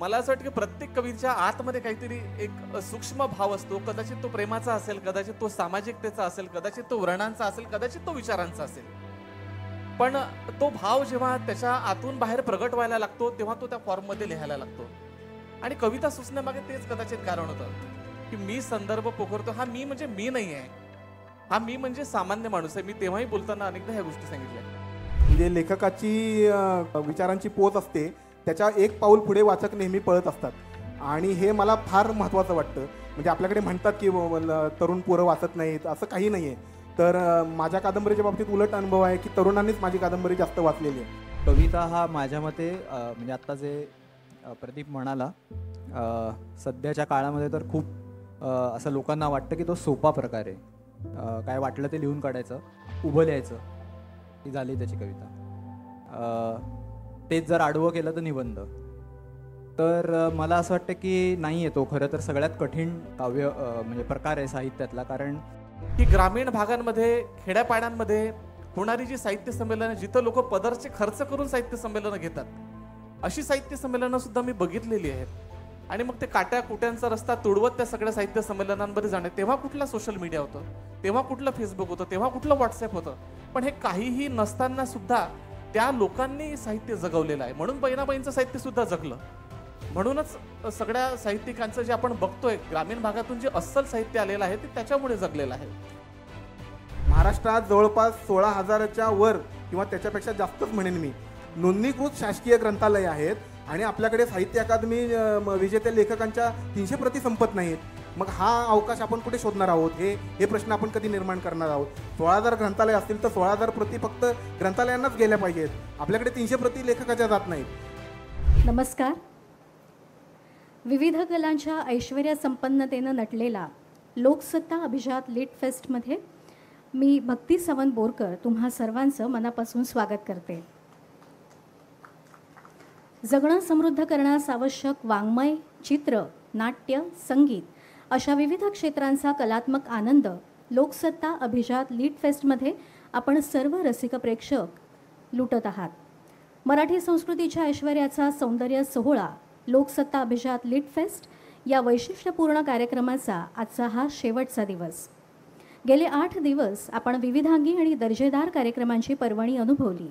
मला असं वाटतं की प्रत्येक कवीच्या आतमध्ये काहीतरी एक सूक्ष्म भाव असतो. कदाचित तो प्रेमाचा असेल, कदाचित तो सामाजिकतेचा असेल, कदाचित तो वर्णांचा असेल, कदाचित तो विचारांचा असेल. पण तो भाव जेव्हा त्याच्या आतून बाहेर प्रगट व्हायला लागतो तेव्हा तो त्या फॉर्ममध्ये लिहायला लागतो. आणि कविता सुचण्यामागे तेच कदाचित कारण होतं की मी संदर्भ पोखरतो. हा मी म्हणजे मी नाही आहे, हा मी म्हणजे सामान्य माणूस आहे. मी तेव्हाही बोलताना अनेकदा ह्या गोष्टी सांगितल्या. म्हणजे लेखकाची विचारांची पोच असते, त्याच्या एक पाऊल पुढे वाचक नेहमी पळत असतात आणि हे मला फार महत्त्वाचं वाटतं. म्हणजे आपल्याकडे म्हणतात की तरुण पोरं वाचत नाहीत, असं काही नाही आहे. तर माझ्या कादंबरीच्या बाबतीत उलट अनुभव आहे की तरुणांनीच माझी कादंबरी जास्त वाचलेली आहे. कविता हा माझ्या मते म्हणजे आत्ता जे प्रदीप म्हणाला, सध्याच्या काळामध्ये तर खूप असं लोकांना वाटतं की तो सोपा प्रकार आहे. काय वाटलं ते लिहून काढायचं, उभं लिहायचं, ही झाली त्याची कविता. तेच जर आडवं केलं तर निबंध. तर मला असं वाटतं की नाही आहे तो खरं तर सगळ्यात कठीण काव्य म्हणजे प्रकार आहे साहित्यातला. कारण की ग्रामीण भागांमध्ये, खेड्यापाड्यांमध्ये होणारी जी साहित्य संमेलनं, जिथं लोक पदरचे खर्च करून साहित्य संमेलनं घेतात, अशी साहित्य संमेलनं सुद्धा मी बघितलेली आहेत. आणि मग ते काट्या कुट्यांचा रस्ता तुडवत त्या सगळ्या साहित्य संमेलनांमध्ये जाणे. तेव्हा कुठला सोशल मीडिया होतं, तेव्हा कुठलं फेसबुक होतं, तेव्हा कुठलं व्हॉट्सअप होतं. पण हे काहीही नसताना सुद्धा त्या लोकांनी साहित्य जगवलेलं आहे. म्हणून बहिणाबाईंचं साहित्य सुद्धा जगलं. म्हणूनच सगळ्या साहित्यिकांचं जे आपण बघतोय ग्रामीण भागातून जे अस्सल साहित्य आलेलं आहे ते त्याच्यामुळे जगलेलं आहे. महाराष्ट्रात जवळपास 16,000च्या वर किंवा त्याच्यापेक्षा जास्तच म्हणेन मी नोंदणीकृत शासकीय ग्रंथालय आहेत आणि आपल्याकडे साहित्य अकादमी विजेत्या लेखकांच्या 300 प्रती संपत नाहीत. मग हा अवकाश आपण कुठे शोधणार आहोत? हे प्रश्न आपण कधी निर्माण करणार आहोत? 16,000 ग्रंथालय असतील तर 16,000 प्रती फक्त ग्रंथालयांनाच गेल्या पाहिजेत. आपल्याकडे 300 प्रती लेखकाच्या जात नाहीत. नमस्कार. विविध कलांच्या ऐश्वर्य संपन्नतेनं नटलेला लोकसत्ता अभिजात लिट फेस्टमध्ये मी भक्ती सावंत बोरकर तुम्हा सर्वांचं मनापासून स्वागत करते. जगणं समृद्ध करण्यास आवश्यक वाङ्मय, चित्र, नाट्य, संगीत अशा विविध क्षेत्रांचा कलात्मक आनंद लोकसत्ता अभिजात लिट फेस्टमध्ये आपण सर्व रसिक प्रेक्षक लुटत आहात. मराठी संस्कृतीच्या ऐश्वर्याचा सौंदर्य सोहळा लोकसत्ता अभिजात लिट फेस्ट या वैशिष्ट्यपूर्ण कार्यक्रमाचा आजचा हा शेवटचा दिवस. गेले 8 दिवस आपण विविधांगी आणि दर्जेदार कार्यक्रमांची पर्वणी अनुभवली.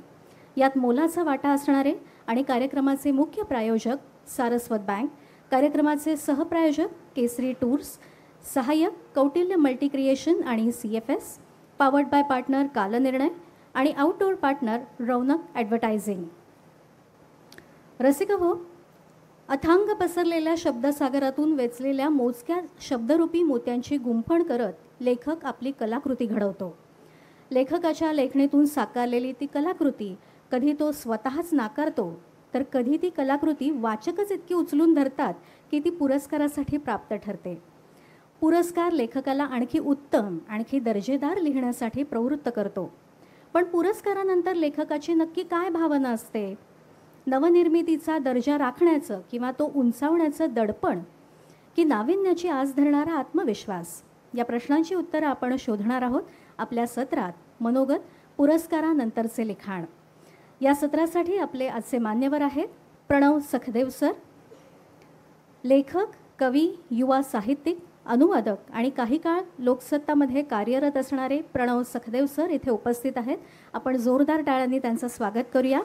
यात मोलाचा वाटा असणारे आणि कार्यक्रमाचे मुख्य प्रायोजक सारस्वत बँक, कार्यक्रमाचे सहप्रायोजक केसरी टूर्स, सहाय्यक कौटिल्य मल्टी क्रिएशन आणि CFS, powered by partner Kalnirnay आणि आउटडोर पार्टनर रौनक ॲडव्हर्टायझिंग. रसिक हो, अथांग पसरलेल्या शब्दसागरातून वेचलेल्या मोजक्या शब्दरूपी मोत्यांची गुंफण करत लेखक आपली कलाकृती घडवतो. लेखकाच्या लेखणीतून साकारलेली ती कलाकृती कधी तो स्वतःच नाकारतो तर कधी ती कलाकृती वाचकच इतकी उचलून धरतात की ती पुरस्कारासाठी प्राप्त ठरते. पुरस्कार लेखकाला आणखी उत्तम, आणखी दर्जेदार लिहिण्यासाठी प्रवृत्त करतो. पण पुरस्कारानंतर लेखकाची नक्की काय भावना असते? नवनिर्मितीचा दर्जा राखण्याचं किंवा तो उंचावण्याचं दडपण की नाविन्याची आस धरणारा आत्मविश्वास? या प्रश्नांची उत्तरं आपण शोधणार आहोत आपल्या सत्रात मनोगत पुरस्कारानंतरचे लिखाण. या सत्रासाठी आपले आजचे मान्यवर आहेत प्रणव सखदेव सर, लेखक, कवी, युवा साहित्यिक, अनुवादक आणि काही काळ लोकसत्तामध्ये कार्यरत असणारे प्रणव सखदेव सर इथे उपस्थित आहेत. आपण जोरदार टाळ्यांनी त्यांचं स्वागत करूया.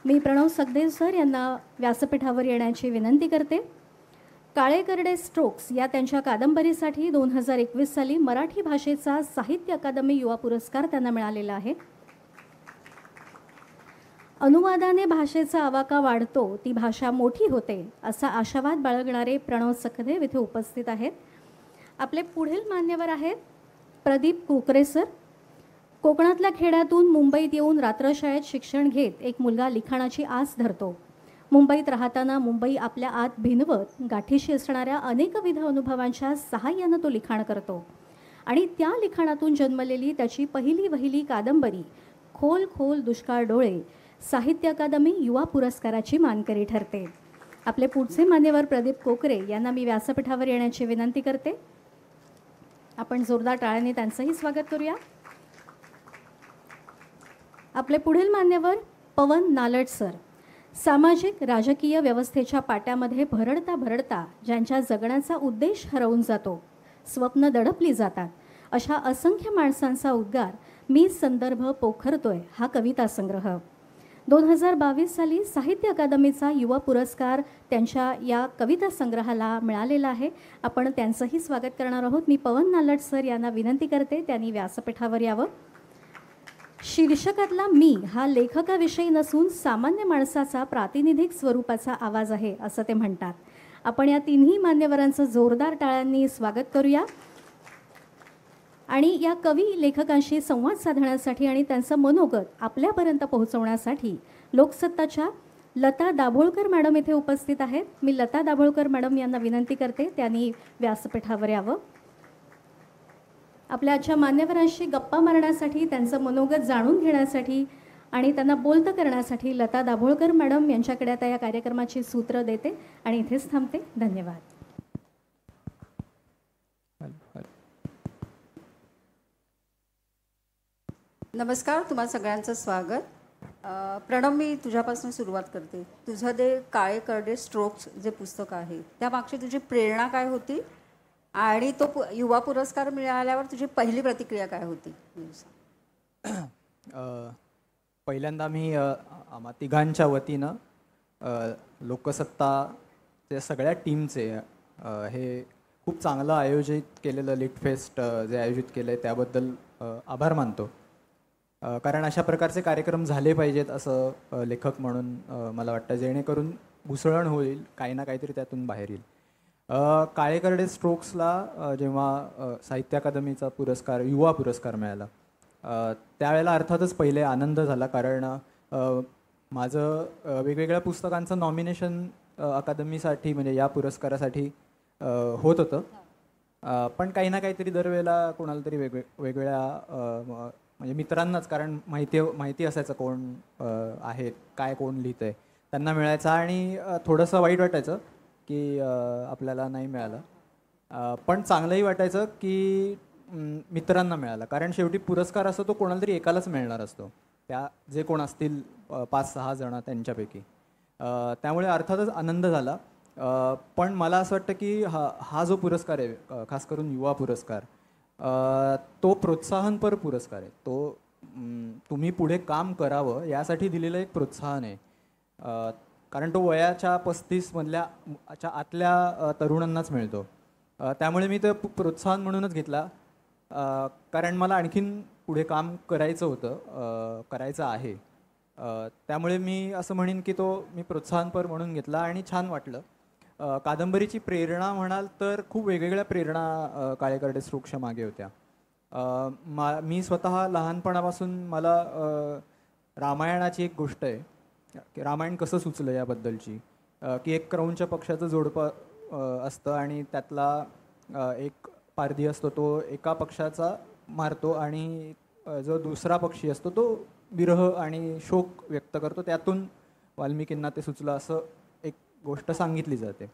मी प्रणव सखदेव सर यांना व्यासपीठावर येण्याची विनंती करते. काळे करडे स्ट्रोक्स या त्यांच्या कादंबरीसाठी 2021 साली मराठी भाषेचा साहित्य अकादमी युवा पुरस्कार त्यांना मिळालेला आहे. अनुवादाने भाषेचा आवाका वाढतो, ती भाषा मोठी होते असा आशावाद बाळगणारे प्रणव सखदेव इथे उपस्थित आहेत. आपले पुढील मान्यवर आहेत प्रदीप कोकरे सर. कोकणातल्या खेड्यातून मुंबईत येऊन रात्रशाळेत शिक्षण घेत एक मुलगा लिखाणाची आस धरतो. मुंबईत राहताना मुंबई आपल्या आत भिनवत गाठीशी असणाऱ्या अनेकविध अनुभवांच्या सहाय्यानं तो लिखाण करतो आणि त्या लिखाणातून जन्मलेली त्याची पहिली वहिली कादंबरी खोल खोल दुष्काळ डोळे साहित्य अकादमी युवा पुरस्काराची मानकरी ठरते. आपले पुढचे मान्यवर प्रदीप कोकरे यांना मी व्यासपीठावर येण्याची विनंती करते. आपण जोरदार टाळ्यांनी त्यांचंही स्वागत करूया. आपले पुढील मान्यवर पवन नालट सर. सामाजिक राजकीय व्यवस्थेच्या पाट्यामध्ये भरडता भरडता ज्यांच्या जगण्याचा उद्देश हरवून जातो, स्वप्न दडपली जातात, अशा असंख्य माणसांचा उद्गार मी संदर्भ पोखरतोय हा कविता संग्रह. 2022 साली साहित्य अकादमीचा युवा पुरस्कार त्यांच्या या कविता संग्रहाला मिळालेला आहे. आपण त्यांचंही स्वागत करणार आहोत. मी पवन नालट सर यांना विनंती करते त्यांनी व्यासपीठावर यावं. शीर्षकातला मी हा लेखकाविषयी नसून सामान्य माणसाचा प्रातिनिधिक स्वरूपाचा आवाज आहे असं ते म्हणतात. आपण या तिन्ही मान्यवरांचं जोरदार टाळ्यांनी स्वागत करूया. आणि या कवी लेखकांशी संवाद साधण्यासाठी आणि त्यांचं मनोगत आपल्यापर्यंत पोहोचवण्यासाठी लोकसत्ताच्या लता दाभोळकर मॅडम इथे उपस्थित आहेत. मी लता दाभोळकर मॅडम यांना विनंती करते त्यांनी व्यासपीठावर यावं. आपल्या आजच्या मान्यवरांशी गप्पा मारण्यासाठी, त्यांचं मनोगत जाणून घेण्यासाठी आणि त्यांना बोलतं करण्यासाठी लता दाभोळकर मॅडम यांच्याकडे आता या कार्यक्रमाची सूत्र देते आणि इथेच थांबते. धन्यवाद. नमस्कार, तुम्हा सगळ्यांचं स्वागत. प्रणव, मी तुझ्यापासून सुरुवात करते. तुझं ते काळे करडे स्ट्रोक्स जे पुस्तक आहे त्यामागची तुझी प्रेरणा काय होती आणि तो युवा पुरस्कार मिळाल्यावर तुझी पहिली प्रतिक्रिया काय होती? पहिल्यांदा मी आम्हा तिघांच्या वतीनं लोकसत्ताच्या सगळ्या टीमचे हे खूप चांगलं आयोजित केलेलं लिट फेस्ट जे आयोजित केलं आहे त्याबद्दल आभार मानतो. कारण अशा प्रकारचे कार्यक्रम झाले पाहिजेत असं लेखक म्हणून मला वाटतं, जेणेकरून घुसळण होईल, काही ना काहीतरी त्यातून बाहेर येईल. काळे करडे स्ट्रोक्सला जेव्हा साहित्य अकादमीचा पुरस्कार, युवा पुरस्कार मिळाला त्यावेळेला अर्थातच पहिले आनंद झाला, कारण माझं वेगवेगळ्या पुस्तकांचं नॉमिनेशन अकादमीसाठी म्हणजे या पुरस्कारासाठी होत होतं. पण काही ना काहीतरी दरवेळेला कोणाला तरी वेगवेगळ्या म्हणजे मित्रांनाच, कारण माहिती असायचं कोण आहेत, काय कोण लिहितं आहे, त्यांना मिळायचं आणि थोडंसं वाईट वाटायचं की आपल्याला नाही मिळालं. पण चांगलंही वाटायचं की मित्रांना मिळाला, कारण शेवटी पुरस्कार असतो तो कोणाला तरी एकालाच मिळणार असतो, त्या जे कोण असतील 5-6 जण त्यांच्यापैकी. त्यामुळे अर्थातच आनंद झाला. पण मला असं वाटतं की हा जो पुरस्कार आहे, खास करून युवा पुरस्कार, तो प्रोत्साहनपर पुरस्कार आहे. तो तुम्ही पुढे काम करावं यासाठी दिलेलं एक प्रोत्साहन आहे. कारण तो वयाच्या 35 मधल्या आतल्या तरुणांनाच मिळतो. त्यामुळे मी ते प्रोत्साहन म्हणूनच घेतला, कारण मला आणखीन पुढे काम करायचं होतं, करायचं आहे. त्यामुळे मी असं म्हणेन की तो मी प्रोत्साहनपर म्हणून घेतला आणि छान वाटलं. कादंबरीची प्रेरणा म्हणाल तर खूप वेगवेगळ्या प्रेरणा काळे करडे स्ट्रोक्सच्या मागे होत्या. मी स्वतः लहानपणापासून मला रामायणाची एक गोष्ट आहे की रामायण कसं सुचलं याबद्दलची, की एक क्रौंच पक्षाचं जोडपं असतं आणि त्यातला एक पारधी असतो, तो एका पक्षाचा मारतो आणि जो दुसरा पक्षी असतो तो विरह आणि शोक व्यक्त करतो. त्यातून वाल्मिकींना ते सुचलं असं एक गोष्ट सांगितली जाते.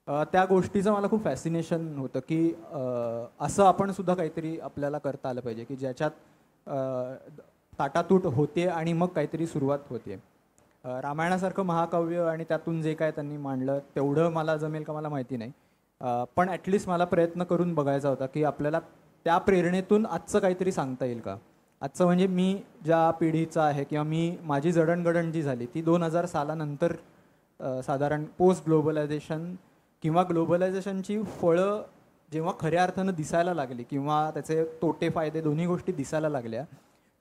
त्या गोष्टीचं मला खूप फॅसिनेशन होतं की असं आपण सुद्धा काहीतरी आपल्याला करता आलं पाहिजे की ज्याच्यात ताटातूट होते आणि मग काहीतरी सुरुवात होते. रामायणासारखं महाकाव्य आणि त्यातून जे काय त्यांनी मांडलं तेवढं मला जमेल का मला माहिती नाही, पण ॲटलिस्ट मला प्रयत्न करून बघायचा होता की आपल्याला त्या प्रेरणेतून आजचं काहीतरी सांगता येईल का. आजचं म्हणजे मी ज्या पिढीचा आहे किंवा माझी जडणघडण जी झाली ती 2000 सालानंतर साधारण पोस्ट ग्लोबलायझेशन किंवा ग्लोबलायझेशनची फळं जेव्हा खऱ्या अर्थानं दिसायला लागली किंवा त्याचे तोटे फायदे दोन्ही गोष्टी दिसायला लागल्या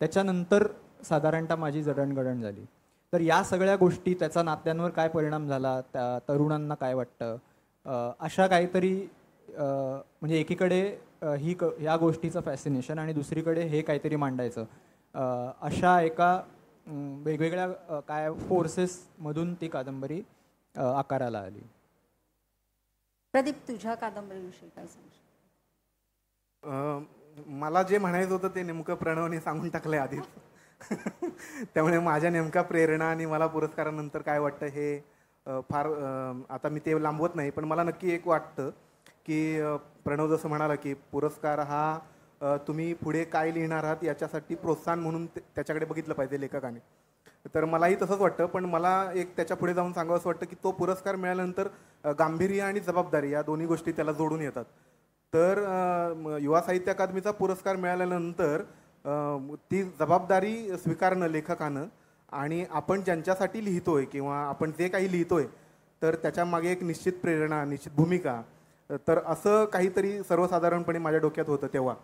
त्याच्यानंतर साधारणतः माझी जडणघडण झाली. तर या सगळ्या गोष्टी, त्याचा नात्यांवर काय परिणाम झाला, त्या तरुणांना काय वाटतं, अशा काहीतरी म्हणजे एकीकडे ह्या गोष्टीचं फॅसिनेशन आणि दुसरीकडे हे काहीतरी मांडायचं, अशा एका वेगवेगळ्या काय फोर्सेसमधून ती कादंबरी आकाराला आली. प्रदीप, तुझ्या कादंबरीविषयी काय सांगशील? मला जे म्हणायचं होतं ते नेमकं प्रणवने सांगून टाकलंय आधीच. त्यामुळे माझ्या नेमका प्रेरणा आणि मला पुरस्कारानंतर काय वाटतं हे फार आता मी ते लांबवत नाही. पण मला नक्की एक वाटतं की प्रणव जसं म्हणाला की पुरस्कार हा तुम्ही पुढे काय लिहिणार आहात याच्यासाठी प्रोत्साहन म्हणून त्याच्याकडे बघितलं पाहिजे लेखकाने. तर मलाही तसंच वाटतं, पण मला एक त्याच्या पुढे जाऊन सांगावं असं वाटतं की तो पुरस्कार मिळाल्यानंतर गांभीर्य आणि जबाबदारी या दोन्ही गोष्टी त्याला जोडून येतात. तर युवा साहित्य अकादमीचा पुरस्कार मिळाल्यानंतर ती जबाबदारी स्वीकारणं लेखकानं आणि आपण ज्यांच्यासाठी लिहितोय किंवा आपण जे काही लिहितोय तर त्याच्या मागे एक निश्चित प्रेरणा, निश्चित भूमिका, तर असं काहीतरी सर्वसाधारणपणे माझ्या डोक्यात होतं तेव्हा.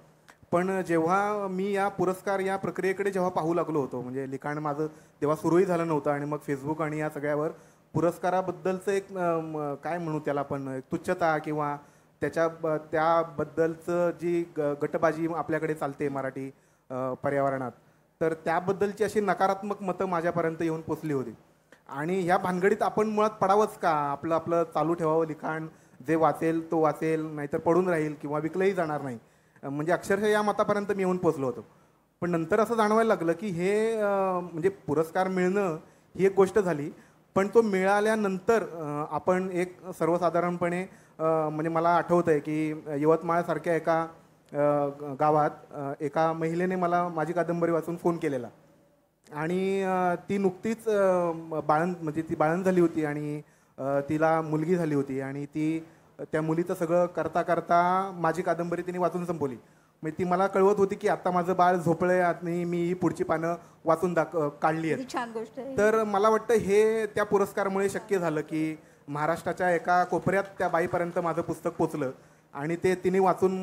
पण जेव्हा मी या पुरस्कार या प्रक्रियेकडे जेव्हा पाहू लागलो होतो, म्हणजे लिखाण माझं तेव्हा सुरूही झालं नव्हतं आणि मग फेसबुक आणि या सगळ्यावर पुरस्काराबद्दलचं एक काय म्हणू त्याला आपण, तुच्छता किंवा त्याबद्दलचं जी गटबाजी आपल्याकडे चालते मराठी पर्यावरणात, तर त्याबद्दलची अशी नकारात्मक मतं माझ्यापर्यंत येऊन पोचली होती. आणि ह्या भानगडीत आपण मुळात पडावंच का, आपलं आपलं चालू ठेवावं लिखाण, जे वाचेल तो वाचेल, नाहीतर पडून राहील किंवा विकलंही जाणार नाही, म्हणजे अक्षरशः या मतापर्यंत मी येऊन पोचलो होतो. पण नंतर असं जाणवायला लागलं की हे म्हणजे पुरस्कार मिळणं ही एक गोष्ट झाली, पण तो मिळाल्यानंतर आपण एक सर्वसाधारणपणे म्हणजे मला आठवतं आहे की यवतमाळसारख्या एका गावात एका महिलेने मला माझी कादंबरी वाचून फोन केलेला आणि ती नुकतीच म्हणजे ती बाळंत झाली होती आणि तिला मुलगी झाली होती आणि त्या मुलीचं सगळं करता करता माझी कादंबरी तिने वाचून संपवली. म्हणजे ती मला कळवत होती की आता माझं बाळ झोपलंय आणि मी ही पुढची पानं वाचून काढली आहेत. छान गोष्ट आहे. तर मला वाटतं हे त्या पुरस्कारामुळे शक्य झालं की महाराष्ट्राच्या एका कोपऱ्यात त्या बाईपर्यंत माझं पुस्तक पोचलं आणि ते तिने वाचून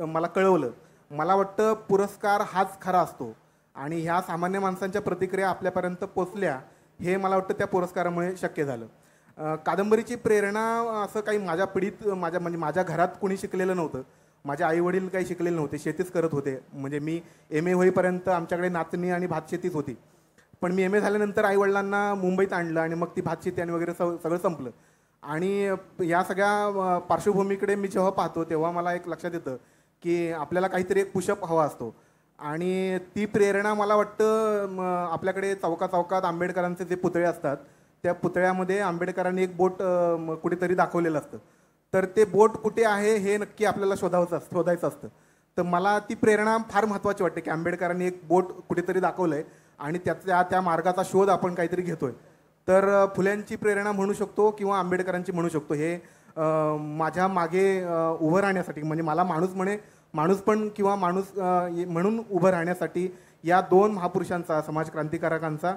मला कळवलं. मला वाटतं पुरस्कार हाच खरा असतो आणि ह्या सामान्य माणसांच्या प्रतिक्रिया आपल्यापर्यंत पोचल्या, हे मला वाटतं त्या पुरस्कारामुळे शक्य झालं. कादंबरीची प्रेरणा असं काही माझ्या पिढीत म्हणजे माझ्या घरात कोणी शिकलेलं नव्हतं. माझे आईवडील काही शिकलेले नव्हते, शेतीच करत होते. म्हणजे मी MA होईपर्यंत आमच्याकडे नाचणी आणि भातशेतीच होती. पण मी MA झाल्यानंतर आईवडिलांना मुंबईत आणलं आणि मग ती भातशेती आणि वगैरे सगळं संपलं. आणि या सगळ्या पार्श्वभूमीकडे मी जेव्हा पाहतो तेव्हा मला एक लक्षात येतं की आपल्याला काहीतरी एक पुशअप हवा असतो आणि ती प्रेरणा मला वाटतं आपल्याकडे चौकात आंबेडकरांचे जे पुतळे असतात त्या पुतळ्यामध्ये आंबेडकरांनी एक बोट कुठेतरी दाखवलेलं असतं. तर ते बोट कुठे आहे हे नक्की आपल्याला शोधायचं असतं. तर मला ती प्रेरणा फार महत्त्वाची वाटते की आंबेडकरांनी एक बोट कुठेतरी दाखवलं आहे आणि त्या मार्गाचा शोध आपण काहीतरी घेतोय. तर फुल्यांची प्रेरणा म्हणू शकतो किंवा आंबेडकरांची म्हणू शकतो. हे माझ्या मागे उभं राहण्यासाठी, म्हणजे मला माणूस पण किंवा माणूस म्हणून उभं राहण्यासाठी या दोन महापुरुषांचा, समाज क्रांतिकारकांचा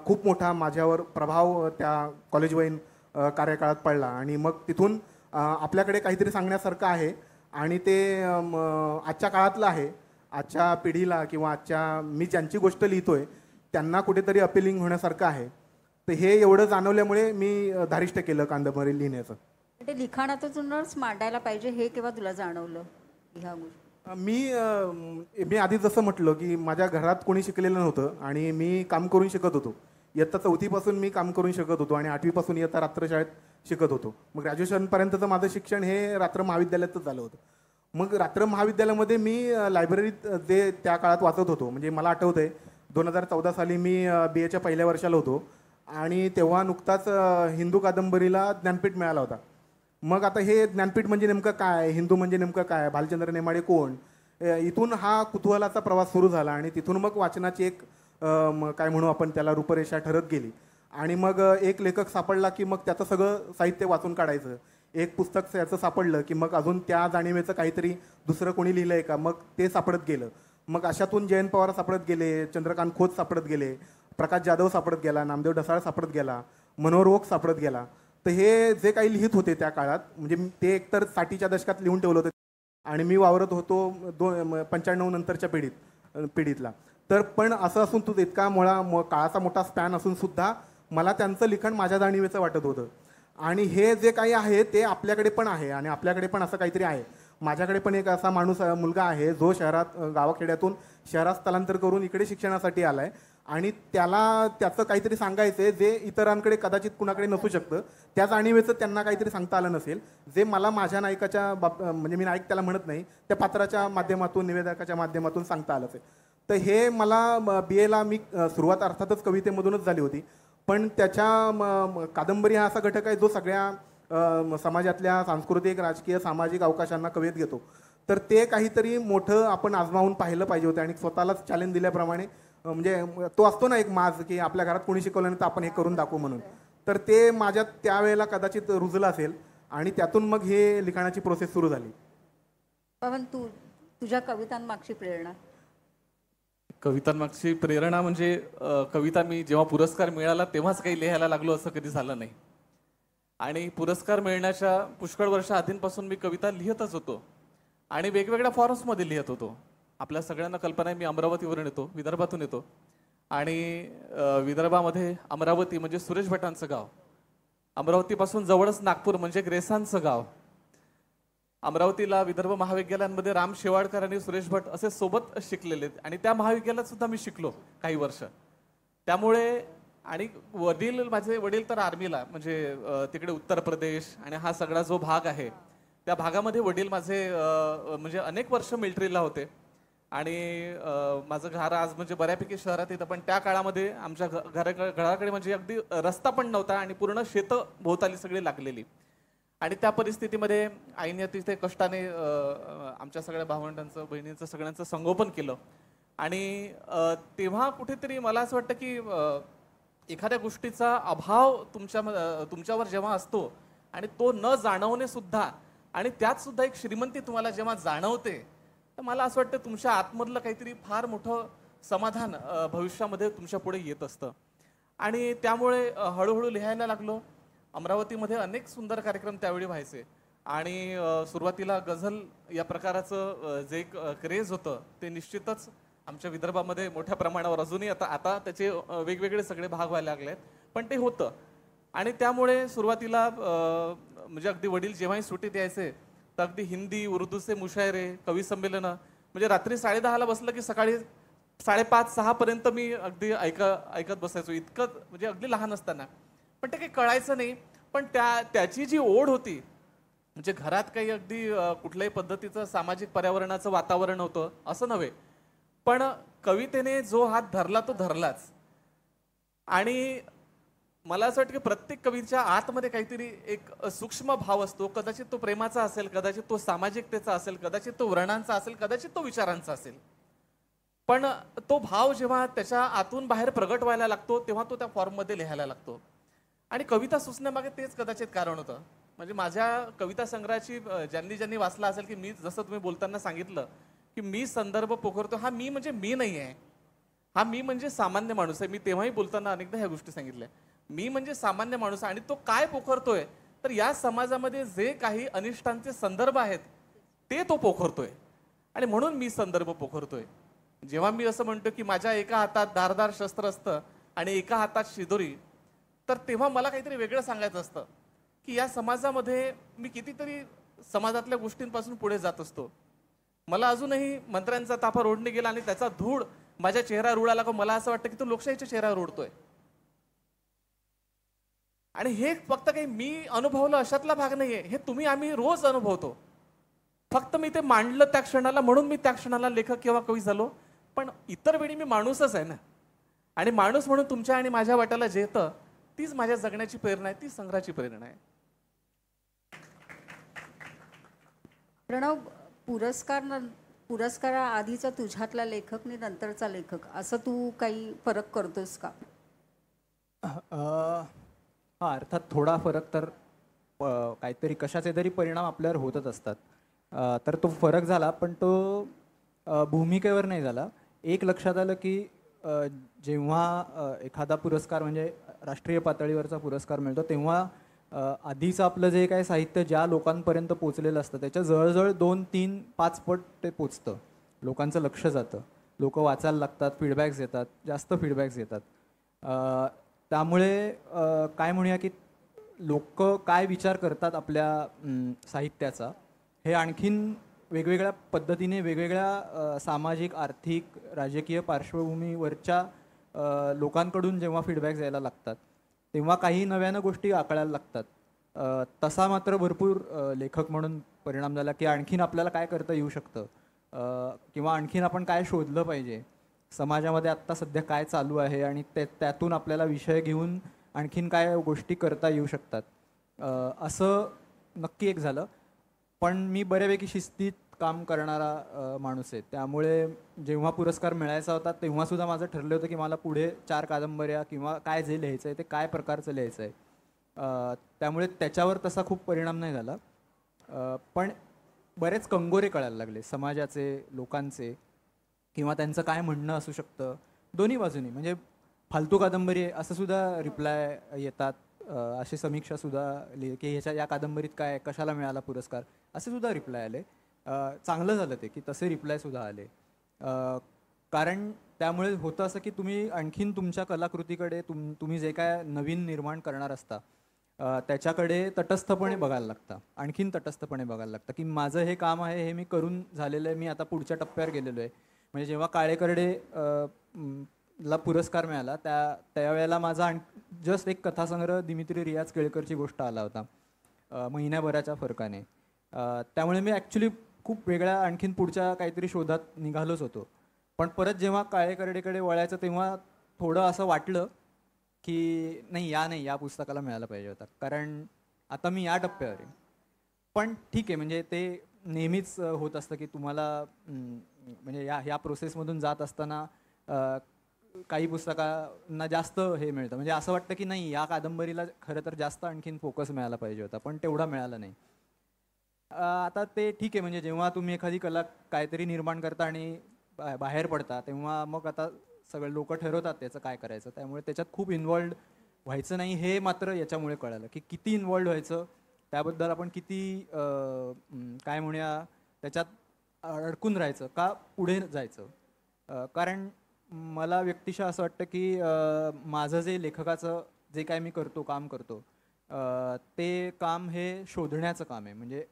खूप मोठा माझ्यावर प्रभाव त्या कॉलेजवयीन कार्यकाळात पडला. आणि मग तिथून आपल्याकडे काहीतरी सांगण्यासारखं आहे आणि ते आजच्या काळातलं आहे. आजच्या पिढीला किंवा मी ज्यांची गोष्ट लिहितोय त्यांना कुठेतरी अपिलिंग होण्यासारखं आहे. तर हे एवढं जाणवल्यामुळे मी धारिष्ट केलं कादंबरी लिहिण्याचं. ते लिखाणातूनच मांडायला पाहिजे हे केव्हा तुला जाणवलं ह्या गोष्टी? मी आधी जसं म्हटलं की माझ्या घरात कोणी शिकलेलं नव्हतं आणि मी काम करून शिकत होतो. इयत्ता 4थीपासून मी काम करून शिकत होतो आणि 8वीपासून इयत्ता रात्रशाळेत शिकत होतो. मग ग्रॅज्युएशनपर्यंतचं माझं शिक्षण हे रात्र महाविद्यालयातच झालं होतं. मग रात्र महाविद्यालयामध्ये मी लायब्ररीत जे त्या काळात वाचत होतो, म्हणजे मला आठवतं आहे 2014 साली मी BAच्या पहिल्या वर्षाला होतो आणि तेव्हा नुकताच हिंदू कादंबरीला ज्ञानपीठ मिळाला होता. मग आता हे ज्ञानपीठ म्हणजे नेमकं काय, हिंदू म्हणजे नेमकं काय, भालचंद्र नेमाडे कोण, इथून हा कुतूहलाचा प्रवास सुरू झाला आणि तिथून मग वाचनाची एक काय म्हणू आपण त्याला रूपरेषा ठरत गेली. आणि मग एक लेखक सापडला की मग त्याचं सगळं साहित्य वाचून काढायचं. एक पुस्तक त्याचं सापडलं की मग अजून त्या जाणीवेचं काहीतरी दुसरं कोणी लिहिलं आहे का, मग ते सापडत गेलं. मग अशातून जयंत पवार सापडत गेले, चंद्रकांत खोत सापडत गेले, प्रकाश जाधव सापडत गेला, नामदेव ढसाळ सापडत गेला, मनोहर ओक सापडत गेला. तर हे जे काही लिहित होते त्या काळात, म्हणजे ते एकतर 60च्या दशकात लिहून ठेवलं होतं आणि मी वावरत होतो 95 नंतरच्या पिढीतला. तर पण असं असून तू इतका काळाचा मोठा स्पॅन असून सुद्धा मला त्यांचं लिखाण माझ्या जाणीवेचं वाटत होतं. आणि हे जे काही आहे ते आपल्याकडे पण आहे आणि आपल्याकडे पण असं काहीतरी आहे. माझ्याकडे पण एक असा मुलगा आहे जो गावाखेड्यातून शहरात स्थलांतर करून इकडे शिक्षणासाठी आला आहे आणि त्याचं काहीतरी सांगायचं आहे जे इतरांकडे कदाचित कुणाकडे नसू शकतं. त्या जाणीवेचं त्यांना काहीतरी सांगता आलं नसेल, जे मला माझ्या नायकाच्या म्हणजे मी नायक त्याला म्हणत नाही, त्या पात्राच्या माध्यमातून, निवेदकाच्या माध्यमातून सांगता आलं असेल. तर हे मला BAला मी सुरुवात अर्थातच कवितेमधूनच झाली होती, पण त्याच्या कादंबरी हा असा घटक आहे जो सगळ्या समाजातल्या सांस्कृतिक, राजकीय, सामाजिक अवकाशांना कवेत घेतो. तर ते काहीतरी मोठं आपण आजमावून पाहिलं पाहिजे होतं आणि स्वतःलाच चॅलेंज दिल्याप्रमाणे म्हणजे तो असतो ना एक माज की आपल्या घरात कोणी शिकवलं नाही तर आपण हे करून दाखवू म्हणून, तर ते माझ्यात त्यावेळेला कदाचित रुजलं असेल आणि त्यातून मग हे लिखाणाची प्रोसेस सुरू झाली. पवन, तुझ्या कवितांमागची प्रेरणा? कवितांमागची प्रेरणा म्हणजे कविता मी जेव्हा पुरस्कार मिळाला तेव्हाच काही लिहायला लागलो असं कधी झालं नाही. आणि पुरस्कार मिळण्याच्या पुष्कळ वर्ष आधीपासून मी कविता लिहितच होतो आणि वेगवेगळ्या फॉर्म्समध्ये लिहित होतो. आपल्या सगळ्यांना कल्पना आहे, मी अमरावतीवरून येतो, विदर्भातून येतो. आणि विदर्भामध्ये अमरावती म्हणजे सुरेश भटांचं गाव, अमरावतीपासून जवळच नागपूर म्हणजे ग्रेसांचं गाव. अमरावतीला विदर्भ महाविद्यालयांमध्ये राम शेवाळकर आणि सुरेश भट असे सोबत शिकलेले आणि त्या महाविद्यालयात सुद्धा मी शिकलो काही वर्ष. त्यामुळे आणि माझे वडील तर आर्मीला म्हणजे तिकडे उत्तर प्रदेश आणि हा सगळा जो भाग आहे त्या भागामध्ये वडील माझे म्हणजे अनेक वर्ष मिलिटरीला होते. आणि माझं घर आज म्हणजे बऱ्यापैकी शहरात येतं, पण त्या काळामध्ये आमच्या घराकडे म्हणजे अगदी रस्ता पण नव्हता आणि पूर्ण शेतं भोवताली सगळी लागलेली. आणि त्या परिस्थितीमध्ये आईने तिथे कष्टाने आमच्या सगळ्या भावंडांचं बहिणींचं सगळ्यांचं संगोपन केलं. आणि तेव्हा कुठेतरी मला असं वाटतं की एखाद्या गोष्टीचा अभाव तुमच्यावर जेव्हा असतो आणि तो न जाणवणे सुद्धा आणि त्यात सुद्धा एक श्रीमंती तुम्हाला जेव्हा जाणवते, तर मला असं वाटतं तुमच्या आतमधलं काहीतरी फार मोठं समाधान भविष्यामध्ये तुमच्या पुढे येत असतं. आणि त्यामुळे हळूहळू लिहायला लागलो. अमरावतीमध्ये अनेक सुंदर कार्यक्रम त्यावेळी व्हायचे आणि सुरुवातीला गझल या प्रकाराचं जे एक क्रेज होतं ते निश्चितच आमच्या विदर्भामध्ये मोठ्या प्रमाणावर अजूनही आता त्याचे वेगवेगळे सगळे भाग व्हायला लागलेत, पण ते होतं. आणि त्यामुळे सुरुवातीला म्हणजे अगदी वडील जेव्हाही सुट्टीत यायचे तर अगदी हिंदी उर्दूचे मुशायरे कवी संमेलनं म्हणजे रात्री 10:30ला बसलं की सकाळी 5:30-6 पर्यंत मी अगदी ऐकत बसायचो. इतकं म्हणजे अगदी लहान असताना, पण ते काही कळायचं नाही. पण त्याची जी ओढ होती म्हणजे घरात काही अगदी कुठल्याही पद्धतीचं सामाजिक पर्यावरणाचं वातावरण होतं असं नव्हे, पण कवितेने जो हात धरला तो धरलाच. आणि मला असं वाटतं की प्रत्येक कवीच्या आतमध्ये काहीतरी एक सूक्ष्म भाव असतो. कदाचित तो प्रेमाचा असेल, कदाचित तो सामाजिकतेचा असेल, कदाचित तो वर्णांचा असेल, कदाचित तो विचारांचा असेल. पण तो भाव जेव्हा त्याच्या आतून बाहेर प्रगट व्हायला लागतो तेव्हा तो त्या फॉर्ममध्ये लिहायला लागतो. आणि कविता सुचण्यामागे तेच कदाचित कारण होतं. म्हणजे माझ्या कविता संग्रहाची ज्यांनी वाचला असेल की मी जसं तुम्ही बोलताना सांगितलं की मी संदर्भ पोखरतो, हा मी म्हणजे मी नाही आहे, हा मी म्हणजे सामान्य माणूस आहे. मी तेव्हाही बोलताना अनेकदा ह्या गोष्टी सांगितल्या. मी म्हणजे सामान्य माणूस आणि तो काय पोखरतोय तर या समाजामध्ये जे काही अनिष्टांचे संदर्भ आहेत ते तो पोखरतोय आणि म्हणून मी संदर्भ पोखरतोय. जेव्हा मी असं म्हणतो की माझ्या एका हातात धारदार शस्त्र असतं आणि एका हातात शिदोरी, तर तेव्हा मला काहीतरी वेगळं सांगायचं असतं की या समाजामध्ये मी कितीतरी समाजातल्या गोष्टींपासून पुढे जात असतो. मला अजूनही मंत्र्यांचा ताफा रोडणे गेला आणि त्याचा धूळ माझ्या चेहऱ्यावर उडाला का मला असं वाटतं की तो लोकशाहीच्या चेहऱ्यावर उडतोय. आणि हे फक्त काही मी अनुभवलं अशातला भाग नाहीये, हे तुम्ही आम्ही रोज अनुभवतो. फक्त मी ते मांडलं त्या क्षणाला म्हणून मी त्या क्षणाला लेखक किंवा कवी झालो, पण इतर वेळी मी माणूसच आहे ना. आणि माणूस म्हणून तुमच्या आणि माझ्या वाट्याला जे येतं तीच माझ्या जगण्याची प्रेरणा आहे, तीच संग्रहाची प्रेरणा आहे. प्रणव, पुरस्कारा आधीचा तुझ्यातला लेखक आणि नंतरचा लेखक असं तू काही फरक करतोस का? हा, अर्थात थोडा फरक तर काहीतरी कशाचे तरी परिणाम आपल्यावर होतच असतात. तर तो फरक झाला, पण तो भूमिकेवर नाही झाला. एक लक्षात आलं की जेव्हा एखादा पुरस्कार म्हणजे राष्ट्रीय पातळीवरचा पुरस्कार मिळतो तेव्हा आधीचं आपलं जे काही साहित्य ज्या लोकांपर्यंत पोचलेलं असतं त्याच्या जवळजवळ 2, 3, 5 पट ते पोचतं. लोकांचं लक्ष जातं, लोक वाचायला लागतात, फीडबॅक्स येतात, जास्त फीडबॅक्स येतात. त्यामुळे काय म्हणूया की लोक काय विचार करतात आपल्या साहित्याचा हे आणखीन वेगवेगळ्या पद्धतीने वेगवेगळ्या सामाजिक, आर्थिक, राजकीय पार्श्वभूमीवरच्या लोकांकडून जेव्हा फीडबॅक्स यायला लागतात तेव्हा काही नव्यानं गोष्टी आकळायला लागतात. तसा मात्र भरपूर लेखक म्हणून परिणाम झाला की आणखीन आपल्याला काय करता येऊ शकतं किंवा आणखीन आपण काय शोधलं पाहिजे, समाजामध्ये आत्ता सध्या काय चालू आहे आणि त्यातून आपल्याला विषय घेऊन आणखीन काय गोष्टी करता येऊ शकतात असं नक्की एक झालं. पण मी बऱ्यापैकी शिस्तीत काम करणारा माणूस आहे. त्यामुळे जेव्हा पुरस्कार मिळायचा होता तेव्हासुद्धा माझं ठरलं होतं की मला पुढे 4 कादंबऱ्या किंवा काय जे लिहायचं आहे ते काय प्रकारचं लिहायचं आहे. त्यामुळे त्याच्यावर तसा खूप परिणाम नाही झाला. पण बरेच कंगोरे कळायला लागले समाजाचे, लोकांचे, किंवा त्यांचं काय म्हणणं असू शकतं दोन्ही बाजूनी. म्हणजे फालतू कादंबरी आहे असं सुद्धा रिप्लाय येतात. अशी समीक्षासुद्धा की या कादंबरीत काय, कशाला मिळाला पुरस्कार, असे सुद्धा रिप्लाय आले. चांगलं झालं ते की तसे रिप्लायसुद्धा आले. कारण त्यामुळे होतं असं की तुम्ही आणखीन तुमच्या कलाकृतीकडे तुम्ही जे काय नवीन निर्माण करणार असता त्याच्याकडे तटस्थपणे बघायला लागतं, आणखीन तटस्थपणे बघायला लागतं की माझं हे काम आहे, हे मी करून झालेलं आहे, मी आता पुढच्या टप्प्यावर गेलेलो आहे. म्हणजे जेव्हा काळे करडे ला पुरस्कार मिळाला त्यावेळेला माझा जस्ट एक कथासंग्रह दिमित्री रियाज केळकरची गोष्ट आला होता महिन्याभराच्या फरकाने. त्यामुळे मी ॲक्च्युली खूप वेगळ्या आणखीन पुढच्या काहीतरी शोधात निघालोच होतो. पण परत जेव्हा काळे करडेकडे वळायचं तेव्हा थोडं असं वाटलं की नाही या पुस्तकाला मिळालं पाहिजे होता, कारण आता मी या टप्प्यावर आहे. पण ठीक आहे, म्हणजे ते नेहमीच होत असतं की तुम्हाला म्हणजे या प्रोसेसमधून जात असताना काही पुस्तकांना जास्त हे मिळतं. म्हणजे असं वाटतं की नाही, या कादंबरीला खरं तर जास्त आणखीन फोकस मिळाला पाहिजे होता, पण तेवढा मिळाला नाही. आता ते ठीक आहे, म्हणजे जेव्हा तुम्ही एखादी कला काहीतरी निर्माण करता आणि बाहेर पडता तेव्हा मग आता सगळे लोक ठरवतात त्याचं काय करायचं. त्यामुळे त्याच्यात खूप इन्व्हॉल्ड व्हायचं नाही हे मात्र याच्यामुळे कळालं की किती इन्व्हॉल्ड व्हायचं, त्याबद्दल आपण किती काय म्हणूया त्याच्यात अडकून राहायचं का पुढे जायचं. कारण मला व्यक्तिशः असं वाटतं की माझं जे लेखकाचं जे काय मी काम करतो ते काम हे शोधण्याचं काम आहे. म्हणजे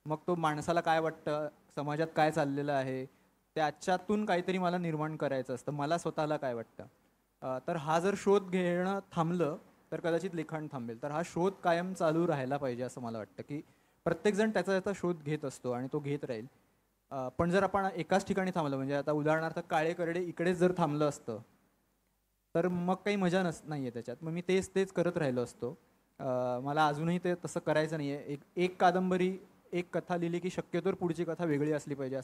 मग तो माणसाला काय वाटतं, समाजात काय चाललेलं आहे, त्याच्यातून काहीतरी मला निर्माण करायचं असतं, मला स्वतःला काय वाटतं. तर हा जर शोध घेणं थांबलं तर कदाचित लिखाण थांबेल. तर हा शोध कायम चालू राहायला पाहिजे असं मला वाटतं की प्रत्येकजण त्याचा शोध घेत असतो आणि तो घेत राहील. पण जर आपण एकाच ठिकाणी थांबलं, म्हणजे आता उदाहरणार्थ काळे करडे इकडेच जर थांबलं असतं तर मग काही मजा नाही आहे त्याच्यात. मग मी तेच करत राहिलो असतो. मला अजूनही ते तसं करायचं नाही आहे. एक कादंबरी, एक कथा लिहिली की शक्यतोवर पुढची कथा वेगळी असली पाहिजे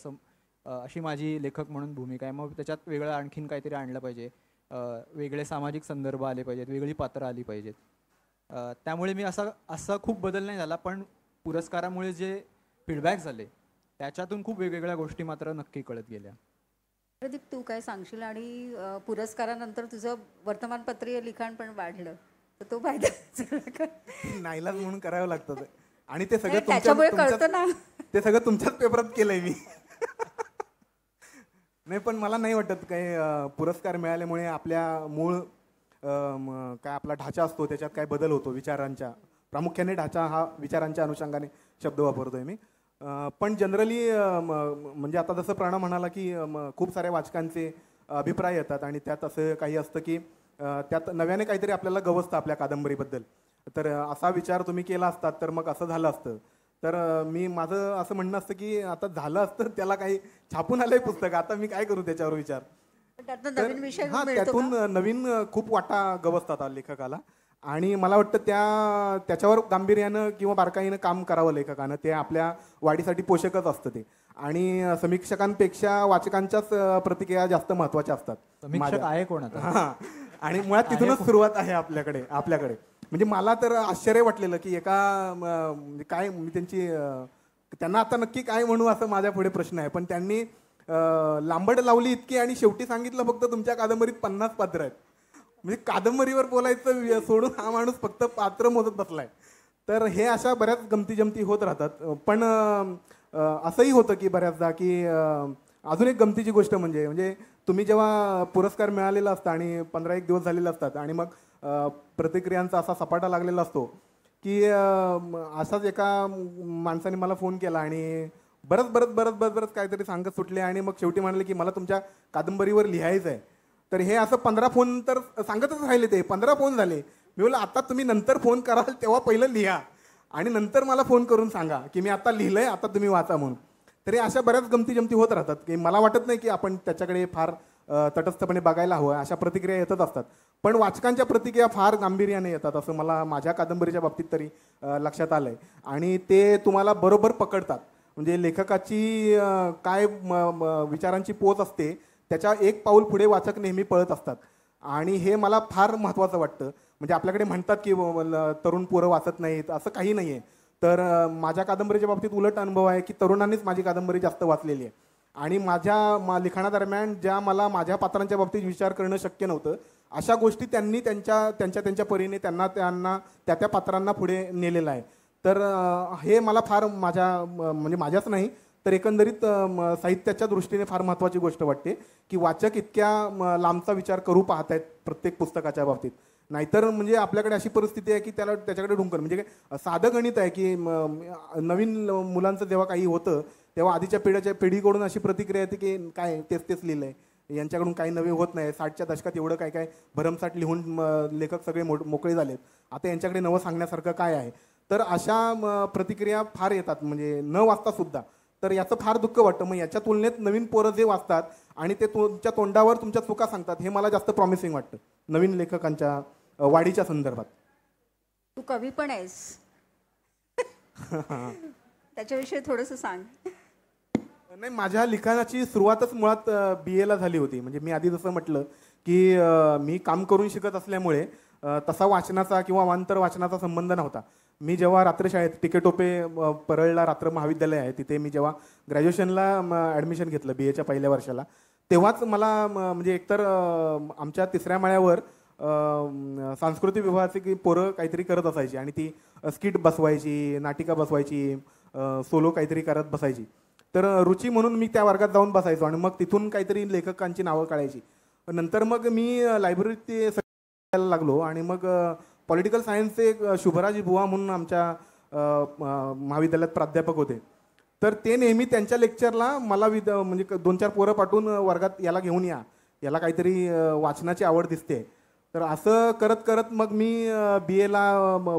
अशी माझी लेखक म्हणून भूमिका आहे. मग त्याच्यात वेगळं आणखीन काहीतरी आणलं पाहिजे, वेगळे सामाजिक संदर्भ आले पाहिजेत, वेगळी पात्रं आली पाहिजेत. त्यामुळे मी असा खूप बदल नाही झाला. पण पुरस्कारामुळे जे फीडबॅक झाले त्याच्यातून खूप वेगवेगळ्या गोष्टी मात्र नक्की कळत गेल्या. प्रदीप, तू काय सांगशील? आणि पुरस्कारानंतर तुझं वर्तमानपत्रीय लिखाण पण वाढलं, तर तो फायदा नाईलाज म्हणून करावं लागतं ते. आणि ते सगळं त्याच्यामुळे कळतं ना, ते सगळं तुमच्याच पेपरात केलंय मी. नाही, पण मला नाही वाटत काही पुरस्कार मिळाल्यामुळे आपल्या मूळ काय आपला ढाचा असतो त्याच्यात काय बदल होतो विचारांच्या. प्रामुख्याने ढाचा हा विचारांच्या अनुषंगाने शब्द वापरतोय मी. पण जनरली म्हणजे आता जसं प्रणव म्हणाला की खूप साऱ्या वाचकांचे अभिप्राय येतात आणि त्यात असं काही असतं की त्यात नव्याने काहीतरी आपल्याला गवसतं आपल्या कादंबरीबद्दल. तर असा विचार तुम्ही केला असतात तर मग असं झालं असतं. तर माझं असं म्हणणं असतं की आता झालं असतं, त्याला काही छापून आलंय पुस्तक, आता मी काय करू त्याच्यावर विचार. त्यातून नवीन खूप वाटा गवसतात लेखकाला. आणि मला वाटतं त्याच्यावर गांभीर्यानं किंवा बारकाईनं काम करावं लेखकानं. ते आपल्या वाढीसाठी पोषकच असतं ते. आणि समीक्षकांपेक्षा वाचकांच्याच प्रतिक्रिया जास्त महत्त्वाच्या असतात. समीक्षक आहे कोण आता? हां, आणि मुळात तिथूनच सुरुवात आहे आपल्याकडे. म्हणजे मला तर आश्चर्य वाटलेलं की काय त्यांना आता नक्की काय म्हणू असं माझ्या पुढे प्रश्न आहे. पण त्यांनी लांबड लावली इतकी आणि शेवटी सांगितलं फक्त तुमच्या कादंबरीत 50 पात्र आहेत. म्हणजे कादंबरीवर बोलायचं सोडून हा माणूस फक्त पात्र मोजत बसलाय. तर हे अशा बऱ्याच गमती जमती होत राहतात. पण असंही होतं की बऱ्याचदा की अजून एक गमतीची गोष्ट म्हणजे तुम्ही जेव्हा पुरस्कार मिळालेला असता आणि 15-1 दिवस झालेले असतात आणि मग प्रतिक्रियांचा असा सपाटा लागलेला असतो की असाच एका माणसाने मला फोन केला आणि बरंच काहीतरी सांगत सुटले आणि मग शेवटी म्हणाले की मला तुमच्या कादंबरीवर लिहायचं आहे. तर हे असं 15 फोन तर सांगतच राहिले, ते 15 फोन झाले. मी बोललो आता तुम्ही नंतर फोन कराल तेव्हा पहिलं लिहा आणि नंतर मला फोन करून सांगा की मी आता लिहिलंय, आता तुम्ही वाचा म्हणून. तरी अशा बऱ्याच गमती जमती होत राहतात की मला वाटत नाही की आपण त्याच्याकडे फार तटस्थपणे बघायला हवं. अशा प्रतिक्रिया येतच असतात. पण वाचकांच्या प्रतिक्रिया फार गांभीर्याने येतात असं मला माझ्या कादंबरीच्या बाबतीत तरी लक्षात आलंय. आणि ते तुम्हाला बरोबर पकडतात. म्हणजे लेखकाची काय विचारांची पोच असते त्याच्या एक पाऊल पुढे वाचक नेहमी पळत असतात आणि हे मला फार महत्त्वाचं वाटतं. म्हणजे आपल्याकडे म्हणतात की तरुण पोरं वाचत नाहीत, असं काही नाही आहे. तर माझ्या कादंबरीच्या बाबतीत उलट अनुभव आहे की तरुणांनीच माझी कादंबरी जास्त वाचलेली आहे आणि माझ्या लिखाणादरम्यान ज्या मला माझ्या पात्रांच्या बाबतीत विचार करणं शक्य नव्हतं अशा गोष्टी त्यांनी त्यांच्या परीने त्यांना त्या पात्रांना पुढे नेलेलं आहे. तर हे मला फार म्हणजे माझ्याच नाही तर एकंदरीत साहित्याच्या दृष्टीने फार महत्त्वाची गोष्ट वाटते की वाचक इतक्या लांबचा विचार करू पाहत आहेत प्रत्येक पुस्तकाच्या बाबतीत. नाहीतर म्हणजे आपल्याकडे अशी परिस्थिती आहे की त्याच्याकडे ढुंकण म्हणजे काय साधं गणित आहे की नवीन मुलांचं जेव्हा काही होतं तेव्हा आधीच्या पिढीकडून अशी प्रतिक्रिया येते की काय तेच लिहिलं आहे, यांच्याकडून काही नवे होत नाही. 60च्या दशकात एवढं काय भरमसाठ लिहून लेखक सगळे मोकळे झालेत, आता यांच्याकडे नवं सांगण्यासारखं काय आहे. तर अशा प्रतिक्रिया फार येतात म्हणजे न वाचता सुद्धा. तर याचं फार दुःख वाटतं. मग याच्या तुलनेत नवीन पोरं जे वाचतात आणि ते तुमच्या तोंडावर तुमच्या चुका सांगतात हे मला जास्त प्रॉमिसिंग वाटतं नवीन लेखकांच्या वाढीच्या संदर्भात. तू कवी पण आहेस त्याच्याविषयी थोडंसं सांग. नाही, माझ्या लिखाणाची सुरुवातच मुळात BA ला झाली होती. म्हणजे मी आधी जसं म्हटलं की मी काम करून शिकत असल्यामुळे तसा वाचनाचा किंवा अवांतर वाचनाचा संबंध नव्हता. मी जेव्हा रात्रशाळेत टिकेटोपे परळला रात्र महाविद्यालय आहे तिथे मी जेव्हा ग्रॅज्युएशनला ॲडमिशन घेतलं BAच्या पहिल्या वर्षाला तेव्हाच मला म्हणजे एकतर आमच्या 3ऱ्या माळ्यावर सांस्कृतिक विभागाची पोरं काहीतरी करत असायची आणि ती स्किट बसवायची, नाटिका बसवायची, सोलो काहीतरी करत बसायची. तर रुची म्हणून मी त्या वर्गात जाऊन बसायचो आणि मग तिथून काहीतरी लेखकांची नावं काढायची. नंतर मग मी लायब्ररीत ते यायला लागलो आणि मग पॉलिटिकल सायन्सचे एक शुभराज बुवा म्हणून आमच्या महाविद्यालयात प्राध्यापक होते. तर ते नेहमी त्यांच्या लेक्चरला मला म्हणजे 2-4 पोरं पाठवून वर्गात याला घेऊन याला काहीतरी वाचनाची आवड दिसते. तर असं करत करत मग मी BA ला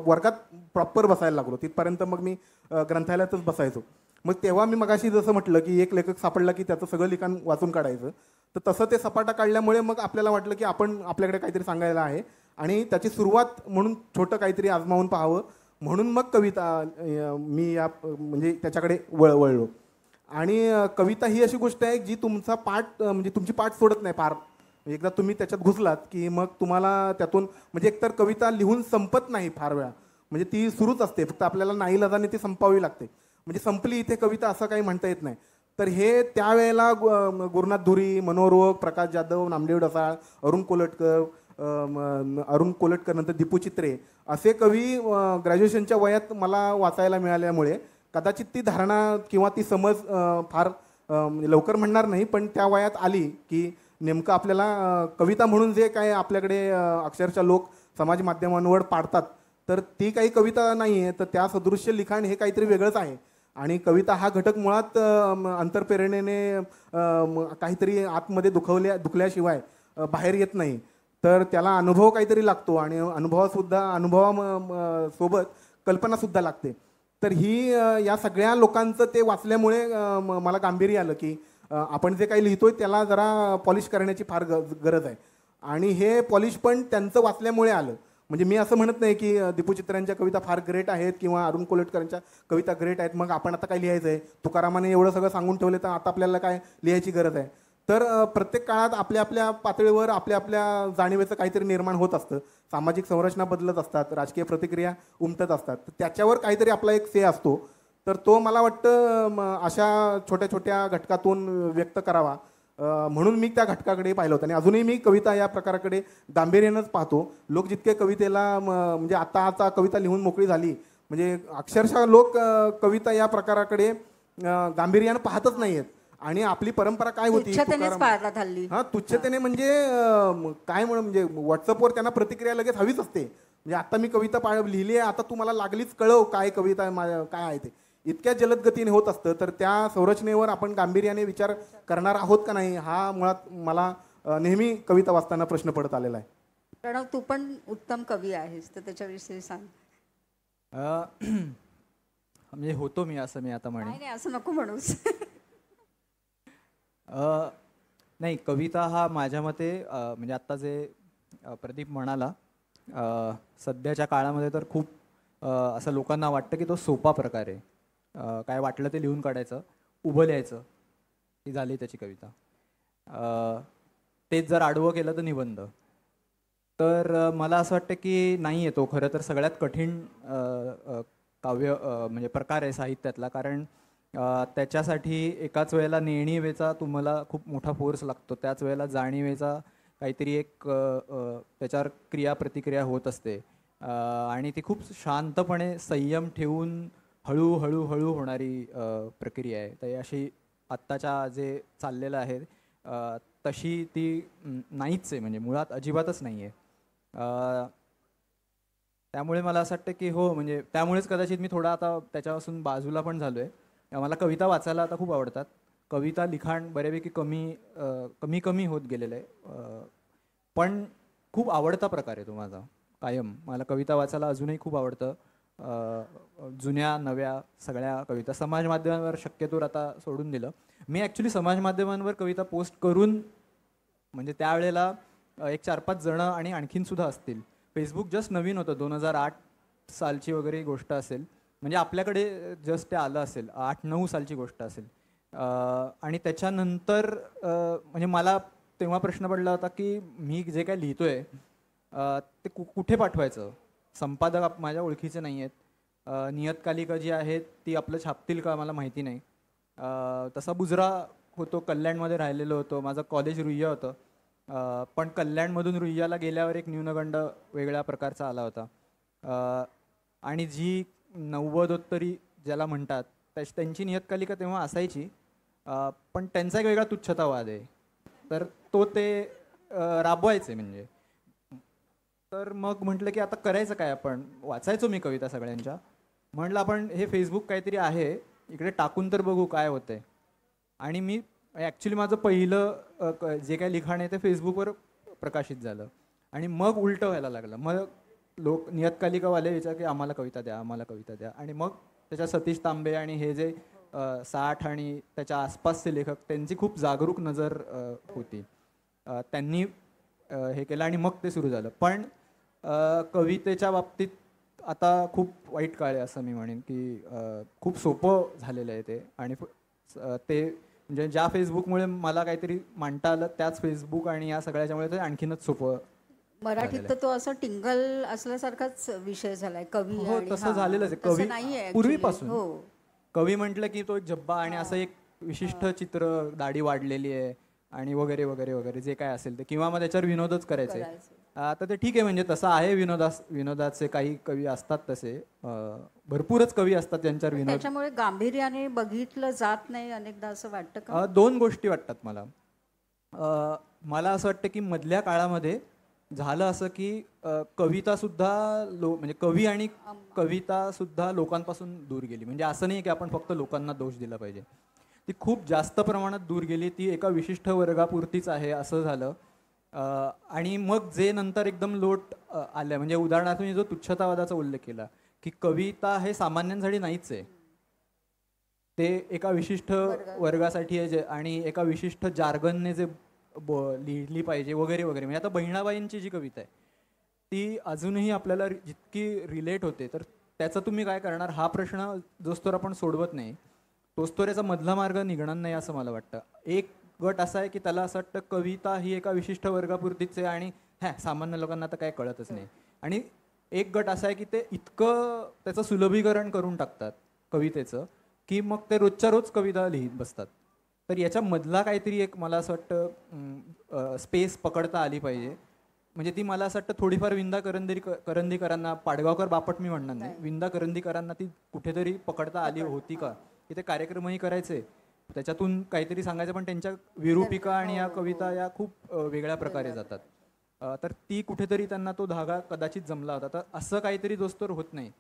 वर्गात प्रॉपर बसायला लागलो. तिथपर्यंत मग मी ग्रंथालयातच बसायचो. मग तेव्हा मी मगाशी जसं म्हटलं की एक लेखक सापडला की त्याचं सगळं लिखाण वाचून काढायचं. तर तसं ते सपाटा काढल्यामुळे मग आपल्याला वाटलं की आपल्याकडे काहीतरी सांगायला आहे आणि त्याची सुरुवात म्हणून छोटं काहीतरी आजमावून पाहावं म्हणून मग कविता मी म्हणजे त्याच्याकडे वळलो. आणि कविता ही अशी गोष्ट आहे जी तुमचा म्हणजे तुमची पाठ सोडत नाही फार. एकदा तुम्ही त्याच्यात घुसलात की मग तुम्हाला त्यातून म्हणजे एकतर कविता लिहून संपत नाही फार वेळा. म्हणजे ती सुरूच असते, फक्त आपल्याला नाईलाजाने ती संपवावी लागते. म्हणजे संपली इथे कविता असं काही म्हणता येत नाही. तर हे त्यावेळेला गुरुनाथ धुरी, मनोहर रोग, प्रकाश जाधव, नामदेव ढसाळ, अरुण कोलटकर नंतर दीपू चित्रे असे कवी ग्रॅज्युएशनच्या वयात मला वाचायला मिळाल्यामुळे कदाचित ती धारणा किंवा ती समज फार लवकर म्हणणार नाही पण त्या वयात आली की नेमकं आपल्याला कविता म्हणून जे काय आपल्याकडे अक्षरशः लोक समाज माध्यमांवर पाडतात तर ती काही कविता नाही आहे. तर त्या सदृश्य लिखाण हे काहीतरी वेगळंच आहे. आणि कविता हा घटक मुळात अंतरप्रेरणेने काहीतरी आतमध्ये दुखल्याशिवाय बाहेर येत नाही. तर त्याला अनुभव काहीतरी लागतो आणि अनुभवासोबत कल्पनासुद्धा लागते. तर ही या सगळ्या लोकांचं ते वाचल्यामुळे मला गांभीर्य आलं की आपण जे काही लिहितोय त्याला जरा पॉलिश करण्याची फार गरज आहे. आणि हे पॉलिश पण त्यांचं वाचल्यामुळे आलं. म्हणजे मी असं म्हणत नाही की दीपू चित्र्यांच्या कविता फार ग्रेट आहेत किंवा अरुण कोलटकरांच्या कविता ग्रेट आहेत मग आपण आता काय लिहायचं आहे, तुकारामाने एवढं सगळं सांगून ठेवलं तर आता आपल्याला काय लिहायची गरज आहे. तर प्रत्येक काळात आपल्या आपल्या पातळीवर आपल्या आपल्या जाणीवेचं काहीतरी निर्माण होत असतं. सामाजिक संरचना बदलत असतात, राजकीय प्रतिक्रिया उमटत असतात. तर त्याच्यावर काहीतरी आपला एक से असतो. तर तो मला वाटतं अशा छोट्या छोट्या घटकातून व्यक्त करावा म्हणून मी त्या घटकाकडे पाहिलं होतं. आणि अजूनही मी कविता या प्रकाराकडे गांभीर्यानंच पाहतो. लोक जितके कवितेला म्हणजे आता कविता लिहून मोकळी झाली म्हणजे अक्षरशः लोक कविता या प्रकाराकडे गांभीर्यानं पाहतच नाही आहेत. आणि आपली परंपरा काय होती तुच्छतेने म्हणजे काय म्हणजे व्हॉट्सअपवर त्यांना प्रतिक्रिया लगेच हवीच असते. म्हणजे आता मी कविता लिहिली आहे आता तू मला लागलीच कळव काय कविता काय आहे ते इतक्या जलद गतीने होत असतं. तर त्या संरचनेवर आपण गांभीर्याने विचार करणार आहोत का नाही हा मुळात मला नेहमी कविता वाचताना प्रश्न पडत आलेला आहे. प्रणव तू पण उत्तम कवी आहेस तर त्याच्याविषयी सांग. म्हणजे होतो मी असं मी आता म्हणेन. नाही असं नको म्हणूस. नाही कविता हा माझ्या मते म्हणजे आत्ता जे प्रदीप म्हणाला सध्याच्या काळामध्ये तर खूप असं लोकांना वाटतं की तो सोपा प्रकार आहे. काय वाटलं ते लिहून काढायचं, उभं लिहायचं, ही झाली त्याची कविता. तेच जर आडवं केलं तर निबंध. तर मला असं वाटतं की नाही आहे तो खरं तर सगळ्यात कठीण काव्य म्हणजे प्रकार आहे साहित्यातला. कारण त्याच्यासाठी एकाच वेळेला नेणिवेचा तुम्हाला खूप मोठा फोर्स लागतो, त्याच वेळेला जाणिवेचा काहीतरी एक त्याच्यावर क्रिया प्रतिक्रिया होत असते, आणि ती खूप शांतपणे संयम ठेवून हळूहळू हळू होणारी प्रक्रिया आहे. तर अशी आत्ताच्या जे चाललेलं आहे तशी ती नाहीच आहे, म्हणजे मुळात अजिबातच नाही आहे. त्यामुळे मला असं वाटतं की हो, म्हणजे त्यामुळेच कदाचित मी थोडा आता त्याच्यापासून बाजूला पण झालो आहे. मला कविता वाचायला आता खूप आवडतात. कविता लिखाण बऱ्यापैकी कमी होत गेलेलं आहे, पण खूप आवडता प्रकार आहे तो माझा कायम. मला कविता वाचायला अजूनही खूप आवडतं. जुन्या नव्या सगळ्या कविता समाज माध्यमांवर शक्यतोवर आता सोडून दिलं. मी ॲक्च्युली समाज माध्यमांवर कविता पोस्ट करून, म्हणजे त्यावेळेला एक 4-5 जणं आणि आणखीनसुद्धा असतील. फेसबुक जस्ट नवीन होतं, 2008 सालची वगैरे गोष्ट असेल, म्हणजे आपल्याकडे जस्ट ते आलं असेल, 8-9 सालची गोष्ट असेल. आणि त्याच्यानंतर म्हणजे मला तेव्हा प्रश्न पडला होता की मी जे काय लिहितोय ते कुठे पाठवायचं. संपादक माझ्या ओळखीचे नाही आहेत, नियतकालिका जी आहेत ती आपलं छापतील का मला माहिती नाही. तसा बुजरा होतो, कल्याणमध्ये राहिलेलो होतो, माझं कॉलेज रुईया होतं, पण कल्याणमधून रुईयाला गेल्यावर एक न्यूनगंड वेगळ्या प्रकारचा आला होता. आणि जी नव्वदोत्तरी ज्याला म्हणतात त्यांची नियतकालिका तेव्हा असायची, पण त्यांचा एक वेगळा तुच्छतावाद आहे, तर तो ते राबवायचे म्हणजे. तर मग म्हटलं की आता करायचं काय आपण. वाचायचो मी कविता सगळ्यांच्या, म्हटलं आपण हे फेसबुक काहीतरी इकडे टाकून तर बघू काय होतंय. आणि मी ॲक्च्युली माझं पहिलं जे काही लिखाण आहे ते फेसबुकवर प्रकाशित झालं, आणि मग उलटं व्हायला लागलं. मग लोक नियतकालिकावाले विचार की आम्हाला कविता द्या, आम्हाला कविता द्या. आणि मग त्याच्या सतीश तांबे आणि हे जे 60 आणि त्याच्या आसपासचे लेखक, त्यांची खूप जागरूक नजर होती, त्यांनी हे केलं आणि मग ते सुरू झालं. पण कवितेच्या बाबतीत आता खूप वाईट काळ आहे असं मी म्हणेन की खूप सोपं झालेलं आहे ते. आणि ते म्हणजे ज्या फेसबुकमुळे मला काहीतरी मांडता आलं, त्याच फेसबुक आणि या सगळ्याच्यामुळे ते आणखीनच सोपं. मराठीत तर तो असं टिंगल असल्यासारखाच विषय झालाय कवी. हो, तसं झालेलंच आहे कवी पूर्वीपासून. हो, कवी म्हटलं की तो एक जब्बा आणि असं एक विशिष्ट चित्र, दाढी वाढलेली आहे आणि वगैरे वगैरे वगैरे जे काय असेल ते, किंवा मग त्याच्यावर विनोदच करायचे. तर ते ठीक आहे, म्हणजे तसं आहे. विनोदाचे काही कवी असतात तसे, भरपूरच कवी असतात ज्यांच्यावर विनोद. त्याच्यामुळे गांभीर्याने बघितलं जात नाही अनेकदा असं वाटतं का? दोन गोष्टी वाटतात मला. मला असं वाटतं की मधल्या काळामध्ये झालं असं की कविता सुद्धा म्हणजे कवी आणि कविता सुद्धा लोकांपासून दूर गेली. म्हणजे असं नाही की आपण फक्त लोकांना दोष दिला पाहिजे, ती खूप जास्त प्रमाणात दूर गेली. ती एका विशिष्ट वर्गापुरतीच आहे असं झालं. आणि मग जे नंतर एकदम लोट आल्या, म्हणजे उदाहरणार्थ मी जो तुच्छतावादाचा उल्लेख केला की कविता हे सामान्यांसाठी नाहीच आहे, ते एका विशिष्ट वर्गासाठी आहे, आणि एका विशिष्ट जार्गनने जे लिहिली पाहिजे वगैरे वगैरे. म्हणजे आता बहिणाबाईंची जी कविता आहे ती अजूनही आपल्याला जितकी रिलेट होते, तर त्याचं तुम्ही काय करणार हा प्रश्न जोस्तोवर आपण सोडवत नाही तोस्तोवर याचा मधला मार्ग निघणार नाही असं मला वाटतं. एक गट असा आहे की त्याला असं वाटतं कविता ही एका विशिष्ट वर्गापुरतीच आहे आणि सामान्य लोकांना तर काय कळतच नाही. आणि एक गट असा आहे की ते इतकं त्याचं सुलभीकरण करून टाकतात कवितेचं की मग ते रोजच्या रोज कविता लिहित बसतात. तर याच्या मधला काहीतरी एक मला असं वाटतं स्पेस पकडता आली पाहिजे. म्हणजे ती मला असं वाटतं थोडीफार विंदा करंदीकरांना, पाडगावकर बापट मी म्हणणार नाही, विंदा करंदीकरांना ती कुठेतरी पकडता आली होती का. की ते कार्यक्रमही करायचे, त्याच्यातून काहीतरी सांगायचं, पण त्यांच्या विरूपिका आणि या कविता या खूप वेगळ्या प्रकारे जातात. तर ती कुठेतरी त्यांना तो धागा कदाचित जमला होता. तर असं काहीतरी जोस्तोर होत नाही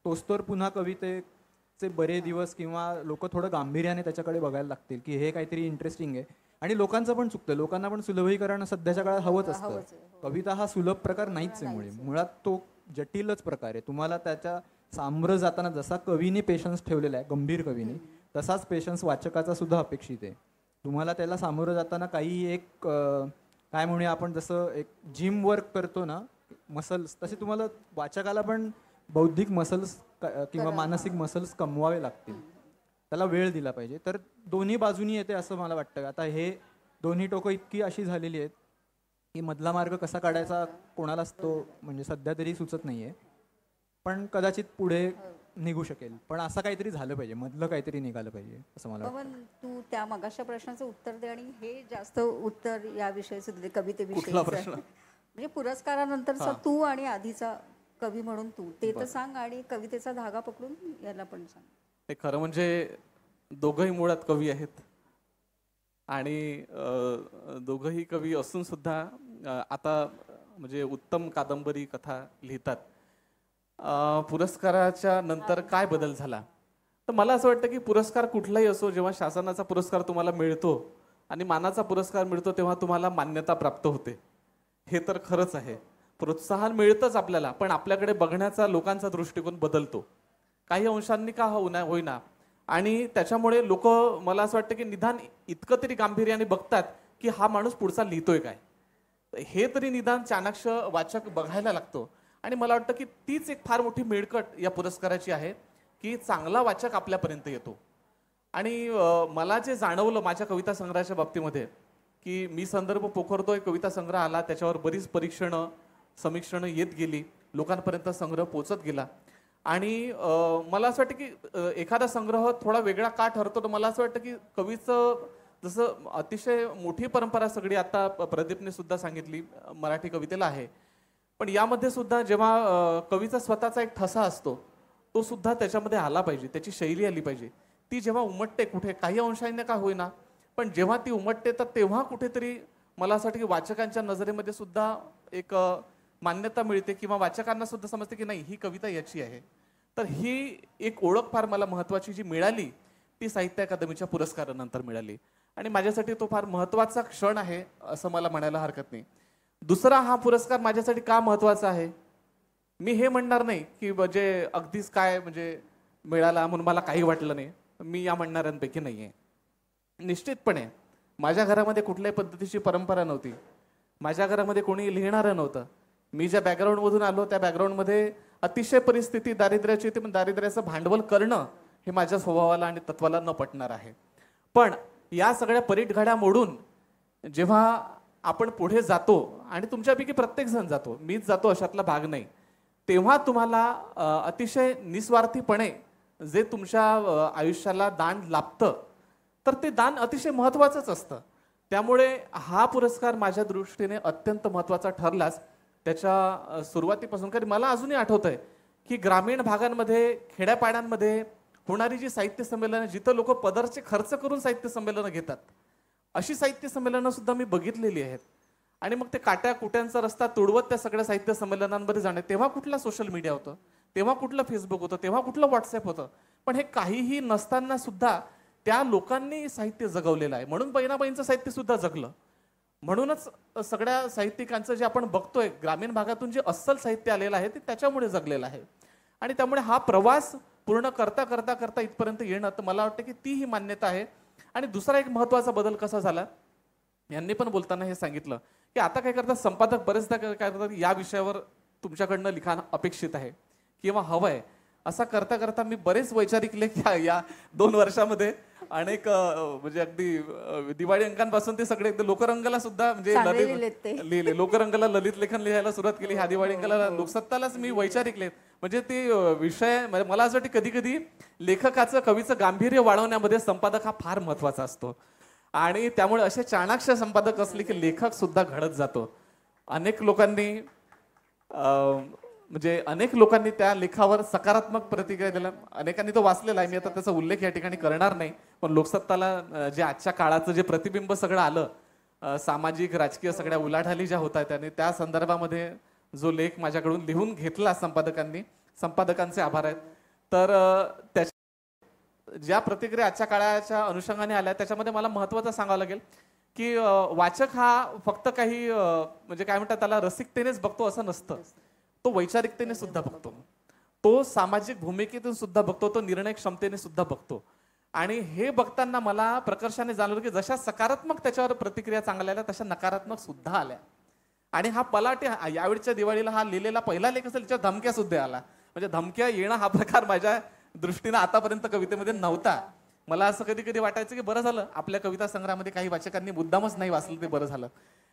तोस्तोर पुन्हा कवितेचे बरे दिवस किंवा लोक थोडं गांभीर्याने त्याच्याकडे बघायला लागतील की हे काहीतरी इंटरेस्टिंग आहे. आणि लोकांचं पण चुकतं, लोकांना पण सुलभीकरण सध्याच्या काळात हवंच असतं. कविता हा सुलभ प्रकार नाहीच आहे, मुळात तो जटिलच प्रकार आहे. तुम्हाला त्याच्या सामोरं जाताना जसा कवीने पेशन्स ठेवलेला आहे, गंभीर कवीने, तसाच पेशन्स वाचकाचा सुद्धा अपेक्षित आहे. तुम्हाला त्याला सामोरं जाताना काही एक काय म्हणूया आपण, जसं एक जिम वर्क करतो ना मसल्स, तसे तुम्हाला वाचकाला पण बौद्धिक मसल्स किंवा मानसिक मसल्स कमवावे लागतील, त्याला वेळ दिला पाहिजे. तर दोन्ही बाजूनी येते असं मला वाटतं. आता हे दोन्ही टोकं इतकी अशी झालेली आहेत की मधला मार्ग कसा काढायचा कोणालाच तो म्हणजे सध्या तरी सुचत नाही आहे, पण कदाचित पुढे निघू शकेल. पण असं काहीतरी झालं पाहिजे, मधलं काहीतरी निघालं पाहिजे असं मला वाटतं. पवन, तू त्या मगाच्या प्रश्नाचं उत्तर दे आणि हे जास्त उत्तर या विषयीचं दे, कवितेविषयी. कुठला प्रश्न? म्हणजे पुरस्कारानंतरचा तू आणि आधीचा कवी म्हणून तू ते तर सांग, आणि कवितेचा धागा पकडून याला पण सांग. ते खरं म्हणजे दोघंही मुळात कवी आहेत आणि दोघंही कवी असून सुद्धा आता म्हणजे उत्तम कादंबरी कथा लिहितात. पुरस्काराच्या नंतर काय बदल झाला, तर मला असं वाटतं की पुरस्कार कुठलाही असो, जेव्हा शासनाचा पुरस्कार तुम्हाला मिळतो आणि मानाचा पुरस्कार मिळतो तेव्हा तुम्हाला मान्यता प्राप्त होते. हे तर खरंच आहे, प्रोत्साहन मिळतंच आपल्याला, पण आपल्याकडे बघण्याचा लोकांचा दृष्टिकोन बदलतो काही अंशांनी का होईना. आणि त्याच्यामुळे लोक, मला असं वाटतं की निदान इतकं तरी गांभीर्याने बघतात की हा माणूस पुढचा लिहितोय काय, हे तरी निदान चाणाक्ष वाचक बघायला लागतो. आणि मला वाटतं की तीच एक फार मोठी मिळकत या पुरस्काराची आहे की चांगला वाचक आपल्यापर्यंत येतो. आणि मला जे जाणवलं माझ्या कविता संग्रहाच्या बाबतीमध्ये की मी संदर्भ पोखरतोय, कविता संग्रह आला, त्याच्यावर बरीच परीक्षणं समीक्षणं येत गेली, लोकांपर्यंत संग्रह पोचत गेला. आणि मला असं वाटतं की एखादा संग्रह थोडा वेगळा का ठरतो, तर मला असं वाटतं की कवीचं जसं अतिशय मोठी परंपरा सगळी आता प्रदीपने सुद्धा सांगितली मराठी कवितेला आहे, पण यामध्ये सुद्धा जेव्हा कवीचा स्वतःचा एक ठसा असतो तो सुद्धा त्याच्यामध्ये आला पाहिजे, त्याची शैली आली पाहिजे. ती जेव्हा उमटते कुठे काही अंशाने का होईना, पण जेव्हा ती उमटते तर तेव्हा कुठेतरी मला असं वाटतं की वाचकांच्या नजरेमध्ये सुद्धा एक मान्यता मिळते किंवा वाचकांना सुद्धा समजते की नाही, ही कविता याची आहे. तर ही एक ओळख फार मला महत्वाची जी मिळाली ती साहित्य अकादमीच्या पुरस्कारानंतर मिळाली आणि माझ्यासाठी तो फार महत्वाचा क्षण आहे असं मला म्हणायला हरकत नाही. दुसरा, हा पुरस्कार माझ्यासाठी का महत्वाचा आहे, मी हे म्हणणार नाही की म्हणजे अगदीच काय म्हणजे मिळाला म्हणून मला काही वाटलं नाही, मी या म्हणणाऱ्यांपैकी नाही आहे. निश्चितपणे माझ्या घरामध्ये कुठल्याही पद्धतीची परंपरा नव्हती, माझ्या घरामध्ये कोणी लिहिणारं नव्हतं. मी ज्या बॅकग्राऊंडमधून आलो त्या बॅकग्राऊंडमध्ये अतिशय परिस्थिती दारिद्र्याची होती, पण दारिद्र्याचं भांडवल करणं हे माझ्या स्वभावाला आणि तत्वाला न पटणार आहे. पण या सगळ्या परीटघाड्या मोडून जेव्हा आपण पुढे जातो, आणि तुमच्यापैकी प्रत्येक जण जातो, मीच जातो अशातला भाग नाही, तेव्हा तुम्हाला अतिशय निस्वार्थीपणे जे तुमच्या आयुष्याला दान लाभतं तर ते दान अतिशय महत्त्वाचंच असतं. त्यामुळे हा पुरस्कार माझ्या दृष्टीने अत्यंत महत्त्वाचा ठरलाच त्याच्या सुरुवातीपासून. कारण मला अजूनही आठवत आहे की ग्रामीण भागांमध्ये खेड्यापाड्यांमध्ये होणारी जी साहित्य संमेलनं, जिथं लोक पदरचे खर्च करून साहित्य संमेलनं घेतात, अशी साहित्य संमेलनं सुद्धा मी बघितलेली आहेत. आणि मग ते काट्या कुट्यांचा रस्ता तुडवत त्या सगळ्या साहित्य संमेलनांमध्ये जाणे, तेव्हा कुठला सोशल मीडिया होतं, तेव्हा कुठलं फेसबुक होतं, तेव्हा कुठलं व्हॉट्सअप होतं, पण हे काहीही नसताना सुद्धा त्या लोकांनी साहित्य जगवलेलं आहे. म्हणून बहिणाबाईंचं साहित्य सुद्धा जगलं. म्हणूनच सगळ्या साहित्यिकांचं जे आपण बघतोय ग्रामीण भागातून जे अस्सल साहित्य आलेलं आहे ते त्याच्यामुळे जगलेलं आहे. आणि त्यामुळे हा प्रवास पूर्ण करता करता करता इथपर्यंत येणं, तर मला वाटतं की ती ही मान्यता आहे. आणि दुसरा एक महत्त्वाचा बदल कसा झाला, यांनी पण बोलताना हे सांगितलं की आता काय करतात संपादक, बरेचदा काय करतात, या विषयावर तुमच्याकडनं लिखाण अपेक्षित आहे किंवा हवं आहे. असा करता करता मी बरेच वैचारिक लेख या 2 वर्षामध्ये अनेक म्हणजे अगदी दिवाळी अंकांपासून ते सगळे लोकरंगाला सुद्धा म्हणजे लिहिले, लोकरंगाला ललित लेखन लिहायला सुरुवात केली. ह्या दिवाळी अंकाला लोकसत्तालाच मी वैचारिक लेख, म्हणजे ते विषय मला असं वाटतं कधी कधी लेखकाचं कवीचं गांभीर्य वाढवण्यामध्ये संपादक हा फार महत्वाचा असतो. आणि त्यामुळे असे चाणाक्ष संपादक असले की लेखक सुद्धा घडत जातो. अनेक लोकांनी त्या लेखावर सकारात्मक प्रतिक्रिया दिल्या, अनेकांनी तो वाचलेला आहे, मी आता त्याचा उल्लेख या ठिकाणी करणार नाही. पण लोकसत्ताला जे आजच्या काळाचं जे प्रतिबिंब सगळं आलं, सामाजिक राजकीय सगळ्या उलाढाली ज्या होत आहेत, त्याने त्या संदर्भामध्ये जो लेख माझ्याकडून लिहून घेतला संपादकांचे आभार आहेत. तर त्याच्या ज्या प्रतिक्रिया आजच्या काळाच्या अनुषंगाने आल्या त्याच्यामध्ये मला महत्त्वाचं सांगावं लागेल की वाचक हा फक्त काही म्हणजे काय म्हणतात त्याला रसिकतेनेच बघतो असं नसतं, तो वैचारिकतेने सुद्धा बघतो, तो सामाजिक भूमिकेतून सुद्धा बघतो, तो निर्णय क्षमतेने सुद्धा बघतो. आणि हे बघताना मला प्रकर्षाने जाणवलं की जशा सकारात्मक त्याच्यावर प्रतिक्रिया चांगल्या आल्या तशा नकारात्मक सुद्धा आल्या. आणि हा पलाटे यावेळच्या दिवाळीला हा लिहिलेला पहिला लेख असेल, त्याच्यावर धमक्या सुद्धा आला. म्हणजे धमक्या येणं हा प्रकार माझ्या दृष्टीनं आतापर्यंत कवितेमध्ये नव्हता. मला असं कधी कधी वाटायचं की बरं झालं आपल्या कविता संग्रहामध्ये काही वाचकांनी मुद्दामच नाही वाचलं, ते बरं झालं.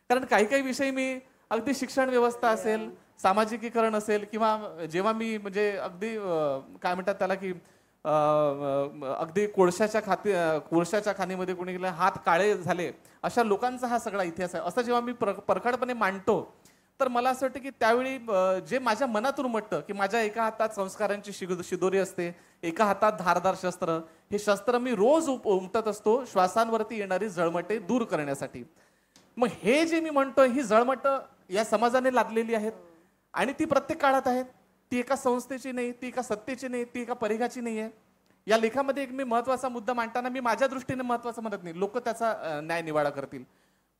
कारण काही काही विषय मी अगदी शिक्षण व्यवस्था असेल, सामाजिकीकरण असेल, किंवा जेव्हा मी म्हणजे अगदी काय म्हणतात त्याला की अगदी कोळशाच्या खाणीमध्ये कोणी गेलं, हात काळे झाले, अशा लोकांचा हा सगळा इतिहास आहे असं जेव्हा मी परखडपणे मांडतो, तर मला असं वाटतं की त्यावेळी जे माझ्या मनातून उमटतं की माझ्या एका हातात संस्कारांची शिदोरी असते, एका हातात धारदार शस्त्र, हे शस्त्र मी रोज उमटत असतो श्वासांवरती येणारी जळमटे दूर करण्यासाठी. मग हे जे मी म्हणतोय ही जळमटं या समाजाने लादलेली आहेत आणि ती प्रत्येक काळात आहेत. ती एका संस्थेची नाही, ती एका सत्तेची नाही, ती एका परिघाची नाही आहे. या लेखामध्ये एक मी महत्वाचा मुद्दा मांडताना मी माझ्या दृष्टीने महत्वाचं म्हणत नाही, लोक त्याचा न्याय निवाडा करतील,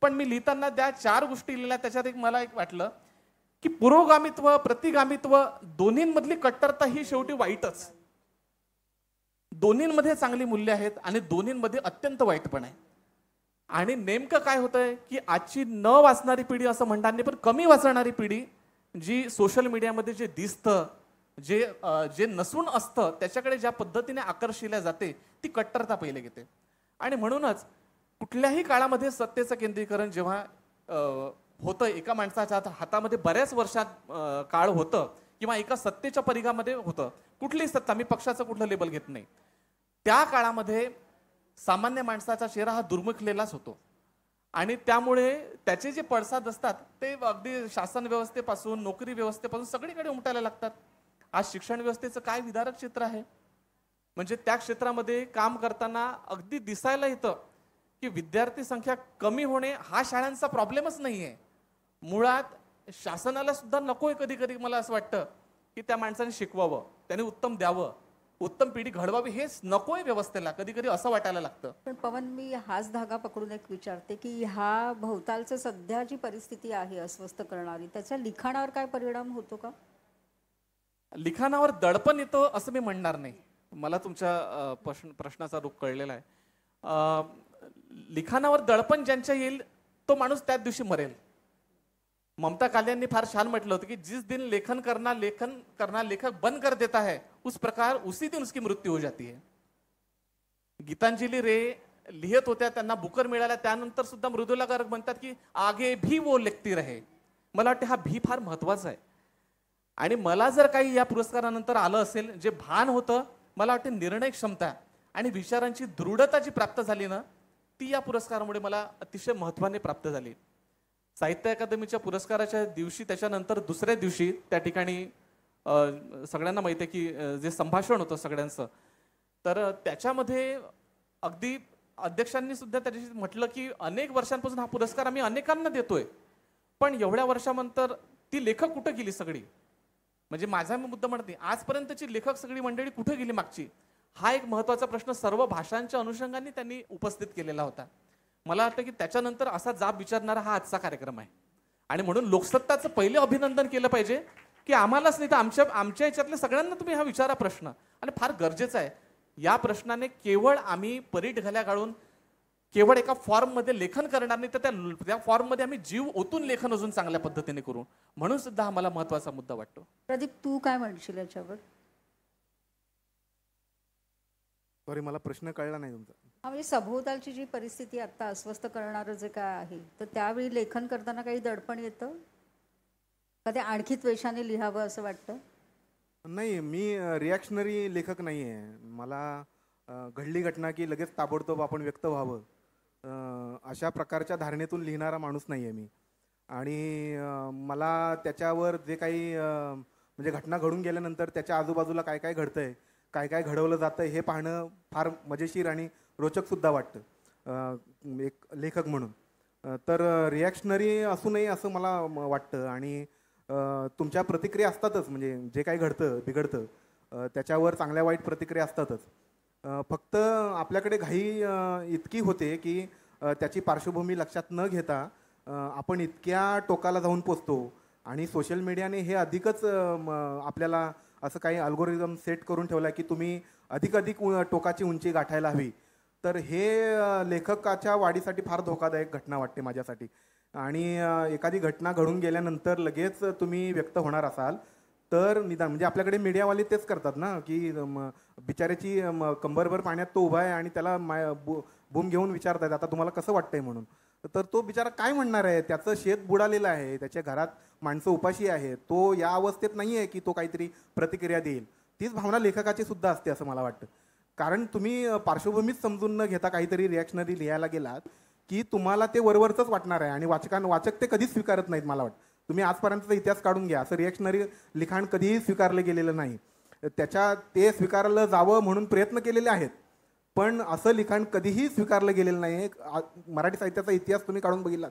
पण मी लिहिताना त्या 4 गोष्टी लिहिल्या. त्याच्यात मला एक वाटलं की पुरोगामित्व, प्रतिगामित्व दोन्हींमधली कट्टरता ही शेवटी वाईटच. दोन्हींमध्ये चांगली मूल्य आहेत आणि दोन्हींमध्ये अत्यंत वाईट पण आहे. आणि नेमकं काय होतंय की आजची न वाचणारी पिढी असं म्हणणार नाही, पण कमी वाचणारी पिढी जी सोशल मीडियामध्ये जे दिसतं, जे नसून असतं त्याच्याकडे ज्या पद्धतीने आकर्षिल्या जाते, ती कट्टरता पहिले घेते. आणि म्हणूनच कुठल्याही काळामध्ये सत्तेचं केंद्रीकरण जेव्हा होतं, एका माणसाच्या हातामध्ये बऱ्याच वर्षात काळ होतं किंवा एका सत्तेच्या परिघामध्ये होतं, कुठलीही सत्ता, मी पक्षाचं कुठलं लेबल घेत नाही, त्या काळामध्ये सामान्य माणसाचा चेहरा हा दुर्मुखलेलाच होतो. आणि त्यामुळे त्याचे जे पडसाद असतात ते अगदी शासन व्यवस्थेपासून, नोकरी व्यवस्थेपासून सगळीकडे उमटायला लागतात. आज शिक्षण व्यवस्थेचं काय विदारक क्षेत्र आहे, म्हणजे त्या क्षेत्रामध्ये काम करताना अगदी दिसायला येतं की विद्यार्थी संख्या कमी होणे हा शाळांचा प्रॉब्लेमच नाहीये. मुळात शासनाला सुद्धा नकोय कधी कधी, मला असं वाटतं की त्या माणसाने शिकवावं, त्याने उत्तम द्यावं, उत्तम पिढी घडवावी, हेच नकोय व्यवस्थेला, कधी कधी असं वाटायला लागतं. पण पवन, मी हाच धागा पकडून एक विचारते की ह्या भोवतालचं सध्या जी परिस्थिती आहे अस्वस्थ करणारी, त्याच्या लिखाणावर काय परिणाम होतो का? लिखाणावर दडपण येतं असं मी म्हणणार नाही. मला तुमच्या प्रश्नाचा रुख कळलेला आहे. लिखाणावर दडपण ज्यांच्या येईल तो माणूस त्याच दिवशी मरेल. ममता कालियांनी फार छान म्हटलं होतं की जिस दिन लेखन करना लेखक बंद कर देता है, उस प्रकार उसी दिन उसकी मृत्यू हो जाती है. गीतांजली रे लिहित होत्या, त्यांना बुकर मिळाल्या, त्यानंतर सुद्धा मृदुला गर्ग म्हणतात की आगे भी वो लिखती रहे. मला वाटतं हा भी फार महत्वाचा आहे. आणि मला जर काही या पुरस्कारानंतर आलं असेल, जे भान होतं, मला वाटतं निर्णय क्षमता आणि विचारांची दृढता जी प्राप्त झाली ना, ती या पुरस्कारामुळे मला अतिशय महत्वाने प्राप्त झाली. साहित्य अकादमीच्या पुरस्काराच्या दिवशी, त्याच्यानंतर दुसऱ्या दिवशी त्या ठिकाणी सगळ्यांना माहिती आहे की जे संभाषण होतं सगळ्यांचं, तर त्याच्यामध्ये अगदी अध्यक्षांनी सुद्धा त्याच्याशी म्हटलं की अनेक वर्षांपासून हा पुरस्कार आम्ही अनेकांना देतोय, पण एवढ्या वर्षानंतर ती लेखक कुठं गेली सगळी, म्हणजे माझा मुद्दा म्हणत नाही, आजपर्यंतची लेखक सगळी मंडळी कुठं गेली मागची, हा एक महत्वाचा प्रश्न सर्व भाषांच्या अनुषंगाने त्यांनी उपस्थित केलेला होता. मला वाटतं की त्याच्यानंतर असा जाब विचारणारा हा आजचा कार्यक्रम आहे. आणि म्हणून लोकसत्ताचं पहिले अभिनंदन केलं पाहिजे की आम्हालाच नाही तर आमच्या याच्यातल्या सगळ्यांना तुम्ही हा विचारा प्रश्न, आणि फार गरजेचा आहे. या प्रश्नाने केवळ आम्ही परीट घाल्या काढून केवळ एका फॉर्म मध्ये लेखन करणार नाही, तर त्या फॉर्म मध्ये आम्ही जीव ओतून लेखन अजून चांगल्या पद्धतीने करू, म्हणून सुद्धा हा मला महत्वाचा मुद्दा वाटतो. प्रदीप, तू काय म्हणशील याच्यावर? सॉरी, मला प्रश्न कळला नाही तुमचा. म्हणजे सभोवतालची जी परिस्थिती आता अस्वस्थ करणारं जे काय आहे, तर त्यावेळी लेखन करताना काही दडपण येतं का? ते आणखी त्वेषाने लिहावं असं वाटतं? नाही, मी रिॲक्शनरी लेखक नाही आहे. मला घडली घटना की लगेच ताबडतोब आपण व्यक्त व्हावं अशा प्रकारच्या धारणेतून लिहिणारा माणूस नाही आहे मी. आणि मला त्याच्यावर जे काही म्हणजे घटना घडून गेल्यानंतर त्याच्या आजूबाजूला काय काय घडतंय, काय काय घडवलं जातं हे पाहणं फार मजेशीर आणि रोचकसुद्धा वाटतं एक लेखक म्हणून. तर रिॲक्शनरी असू नये असं मला वाटतं. आणि तुमच्या प्रतिक्रिया असतातच, म्हणजे जे काही घडतं बिघडतं त्याच्यावर चांगल्या वाईट प्रतिक्रिया असतातच. फक्त आपल्याकडे घाई इतकी होते की त्याची पार्श्वभूमी लक्षात न घेता आपण इतक्या टोकाला जाऊन पोचतो. आणि सोशल मीडियाने हे अधिकच आपल्याला असं काही अल्गोरिदम सेट करून ठेवला की तुम्ही अधिक टोकाची उंची गाठायला हवी. तर हे लेखकाच्या वाढीसाठी फार धोकादायक घटना वाटते माझ्यासाठी. आणि एखादी घटना घडून गेल्यानंतर लगेच तुम्ही व्यक्त होणार असाल तर निदान म्हणजे आपल्याकडे मीडियावाले तेच करतात ना की बिचाऱ्याची कंबरभर पाण्यात तो उभा आहे आणि त्याला बूम घेऊन विचारतायत आता तुम्हाला कसं वाटतंय म्हणून. तर तो बिचारा काय म्हणणार आहे, त्याचं शेत बुडालेलं आहे, त्याच्या घरात माणसं उपाशी आहे, तो या अवस्थेत नाही आहे की तो काहीतरी प्रतिक्रिया देईल. तीच भावना लेखकाची सुद्धा असते असं मला वाटतं. कारण तुम्ही पार्श्वभूमीच समजून न घेता काहीतरी रिॲक्शनरी लिहायला गेलात की तुम्हाला ते वरवरचंच वाटणार आहे आणि वाचक ते कधीच स्वीकारत नाहीत. मला वाटतं तुम्ही आजपर्यंतचा इतिहास काढून घ्या, असं रिॲक्शनरी लिखाण कधीही स्वीकारलं गेलेलं नाही. ते स्वीकारलं जावं म्हणून प्रयत्न केलेले आहेत, पण असं लिखाण कधीही स्वीकारलं गेलेलं नाही. मराठी साहित्याचा इतिहास तुम्ही काढून बघितलात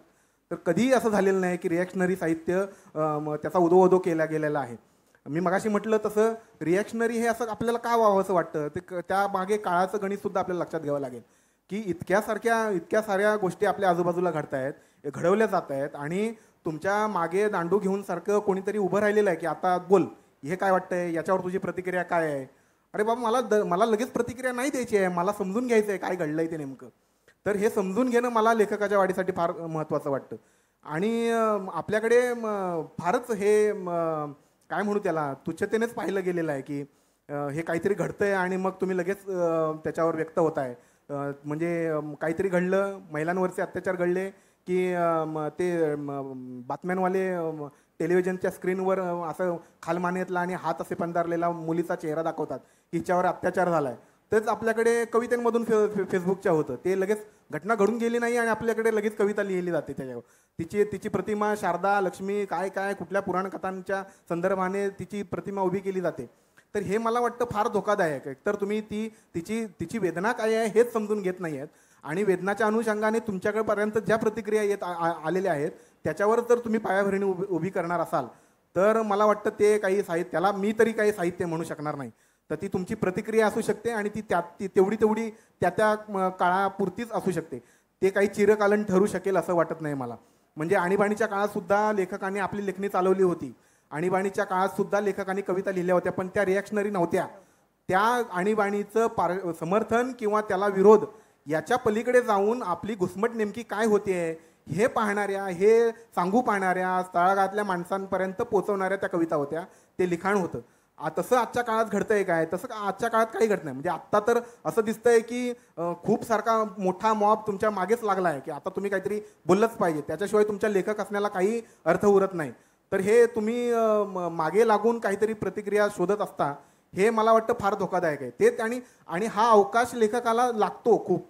तर कधीही असं झालेलं नाही की रिॲक्शनरी साहित्य त्याचा उदो केला गेलेला आहे. मी मगाशी म्हटलं तसं रिॲक्शनरी हे असं आपल्याला का व्हावं असं वाटतं, ते त्या मागे काळाचं गणित सुद्धा आपल्याला लक्षात घ्यावं लागेल की इतक्या साऱ्या गोष्टी आपल्या आजूबाजूला घडवल्या जात आहेत आणि तुमच्या मागे दांडू घेऊन सारखं कोणीतरी उभं राहिलेलं आहे की आता बोल, हे काय वाटतंय, याच्यावर तुझी प्रतिक्रिया काय आहे. अरे बाबा, मला लगेच प्रतिक्रिया नाही द्यायची आहे, मला समजून घ्यायचं आहे काय घडलंय ते नेमकं. तर हे समजून घेणं मला लेखकाच्या वाढीसाठी फार महत्त्वाचं वाटतं. आणि आपल्याकडे फारच हे काय म्हणू त्याला तुच्छतेनेच पाहिलं गेलेलं आहे की हे काहीतरी घडतंय आणि मग तुम्ही लगेच त्याच्यावर व्यक्त होत आहे. म्हणजे काहीतरी घडलं, महिलांवरचे अत्याचार घडले की ते बातम्यांवाले टेलिव्हिजनच्या स्क्रीनवर असं खालमानेतला आणि हात असे पंधारलेला मुलीचा चेहरा दाखवतात की हिच्यावर अत्याचार झाला आहे. तेच आपल्याकडे कवितेमधून फेसबुकच्या होतं, ते लगेच घटना घडून गेली नाही आणि आपल्याकडे लगेच कविता लिहिली जाते त्याच्यावर. तिची प्रतिमा शारदा, लक्ष्मी, काय कुठल्या पुराण कथांच्या संदर्भाने तिची प्रतिमा उभी केली जाते. तर हे मला वाटतं फार धोकादायक आहे. तर तुम्ही तिची वेदना काय आहे हेच समजून घेत नाही आहेत आणि वेदनाच्या अनुषंगाने तुमच्याकडपर्यंत ज्या प्रतिक्रिया येत आलेल्या आहेत त्याच्यावर जर तुम्ही पायाभरणी उभी करणार असाल तर मला वाटतं ते काही साहित्य, त्याला मी तरी काही साहित्य म्हणू शकणार नाही. तर ती तुमची प्रतिक्रिया असू शकते आणि ती तेवढी त्या काळापुरतीच असू शकते. ते काही चिरकालीन ठरू शकेल असं वाटत नाही मला. म्हणजे आणीबाणीच्या काळात सुद्धा लेखकांनी आपली लेखणी चालवली होती. आणीबाणीच्या काळात सुद्धा लेखकांनी कविता लिहिल्या होत्या, पण त्या रिॲक्शनरी नव्हत्या. त्या आणीबाणीचं समर्थन किंवा त्याला विरोध याच्या पलीकडे जाऊन आपली घुसमट नेमकी काय होते हे पाहणाऱ्या, हे सांगू पाहणाऱ्या, तळागाळातल्या माणसांपर्यंत पोहोचवणाऱ्या त्या कविता होत्या, ते लिखाण होतं. तसं आजच्या काळात घडतंय काय? तसं आजच्या काळात काही घडत नाही. म्हणजे आत्ता तर असं दिसतंय की खूप सारखा मोठा मॉब तुमच्या मागेच लागला आहे की आता तुम्ही काहीतरी बोललंच पाहिजे, त्याच्याशिवाय तुमच्या लेखक असण्याला काही अर्थ उरत नाही. तर हे तुम्ही मागे लागून काहीतरी प्रतिक्रिया शोधत असता, हे मला वाटतं फार धोकादायक आहे. ते आणि हा अवकाश लेखकाला लागतो खूप.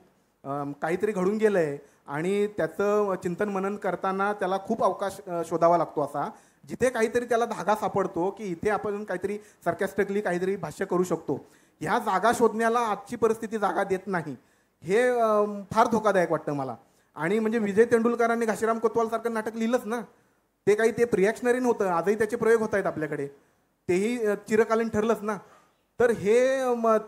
काहीतरी घडून गेलंय आणि त्याचं चिंतन मनन करताना त्याला खूप अवकाश शोधावा लागतो असा, जिथे काहीतरी त्याला धागा सापडतो की इथे आपण काहीतरी sarcastically काहीतरी भाष्य करू शकतो. ह्या जागा शोधण्याला आजची परिस्थिती जागा देत नाही. हे फार धोकादायक वाटतं मला. आणि म्हणजे विजय तेंडुलकरांनी घाशीराम कोतवाल सारखं नाटक लिहिलंच ना, ते काही ते रिॲक्शनरी नव्हतं. आजही त्याचे प्रयोग होत आहेत आपल्याकडे, तेही चिरकालीन ठरलंच ना. तर हे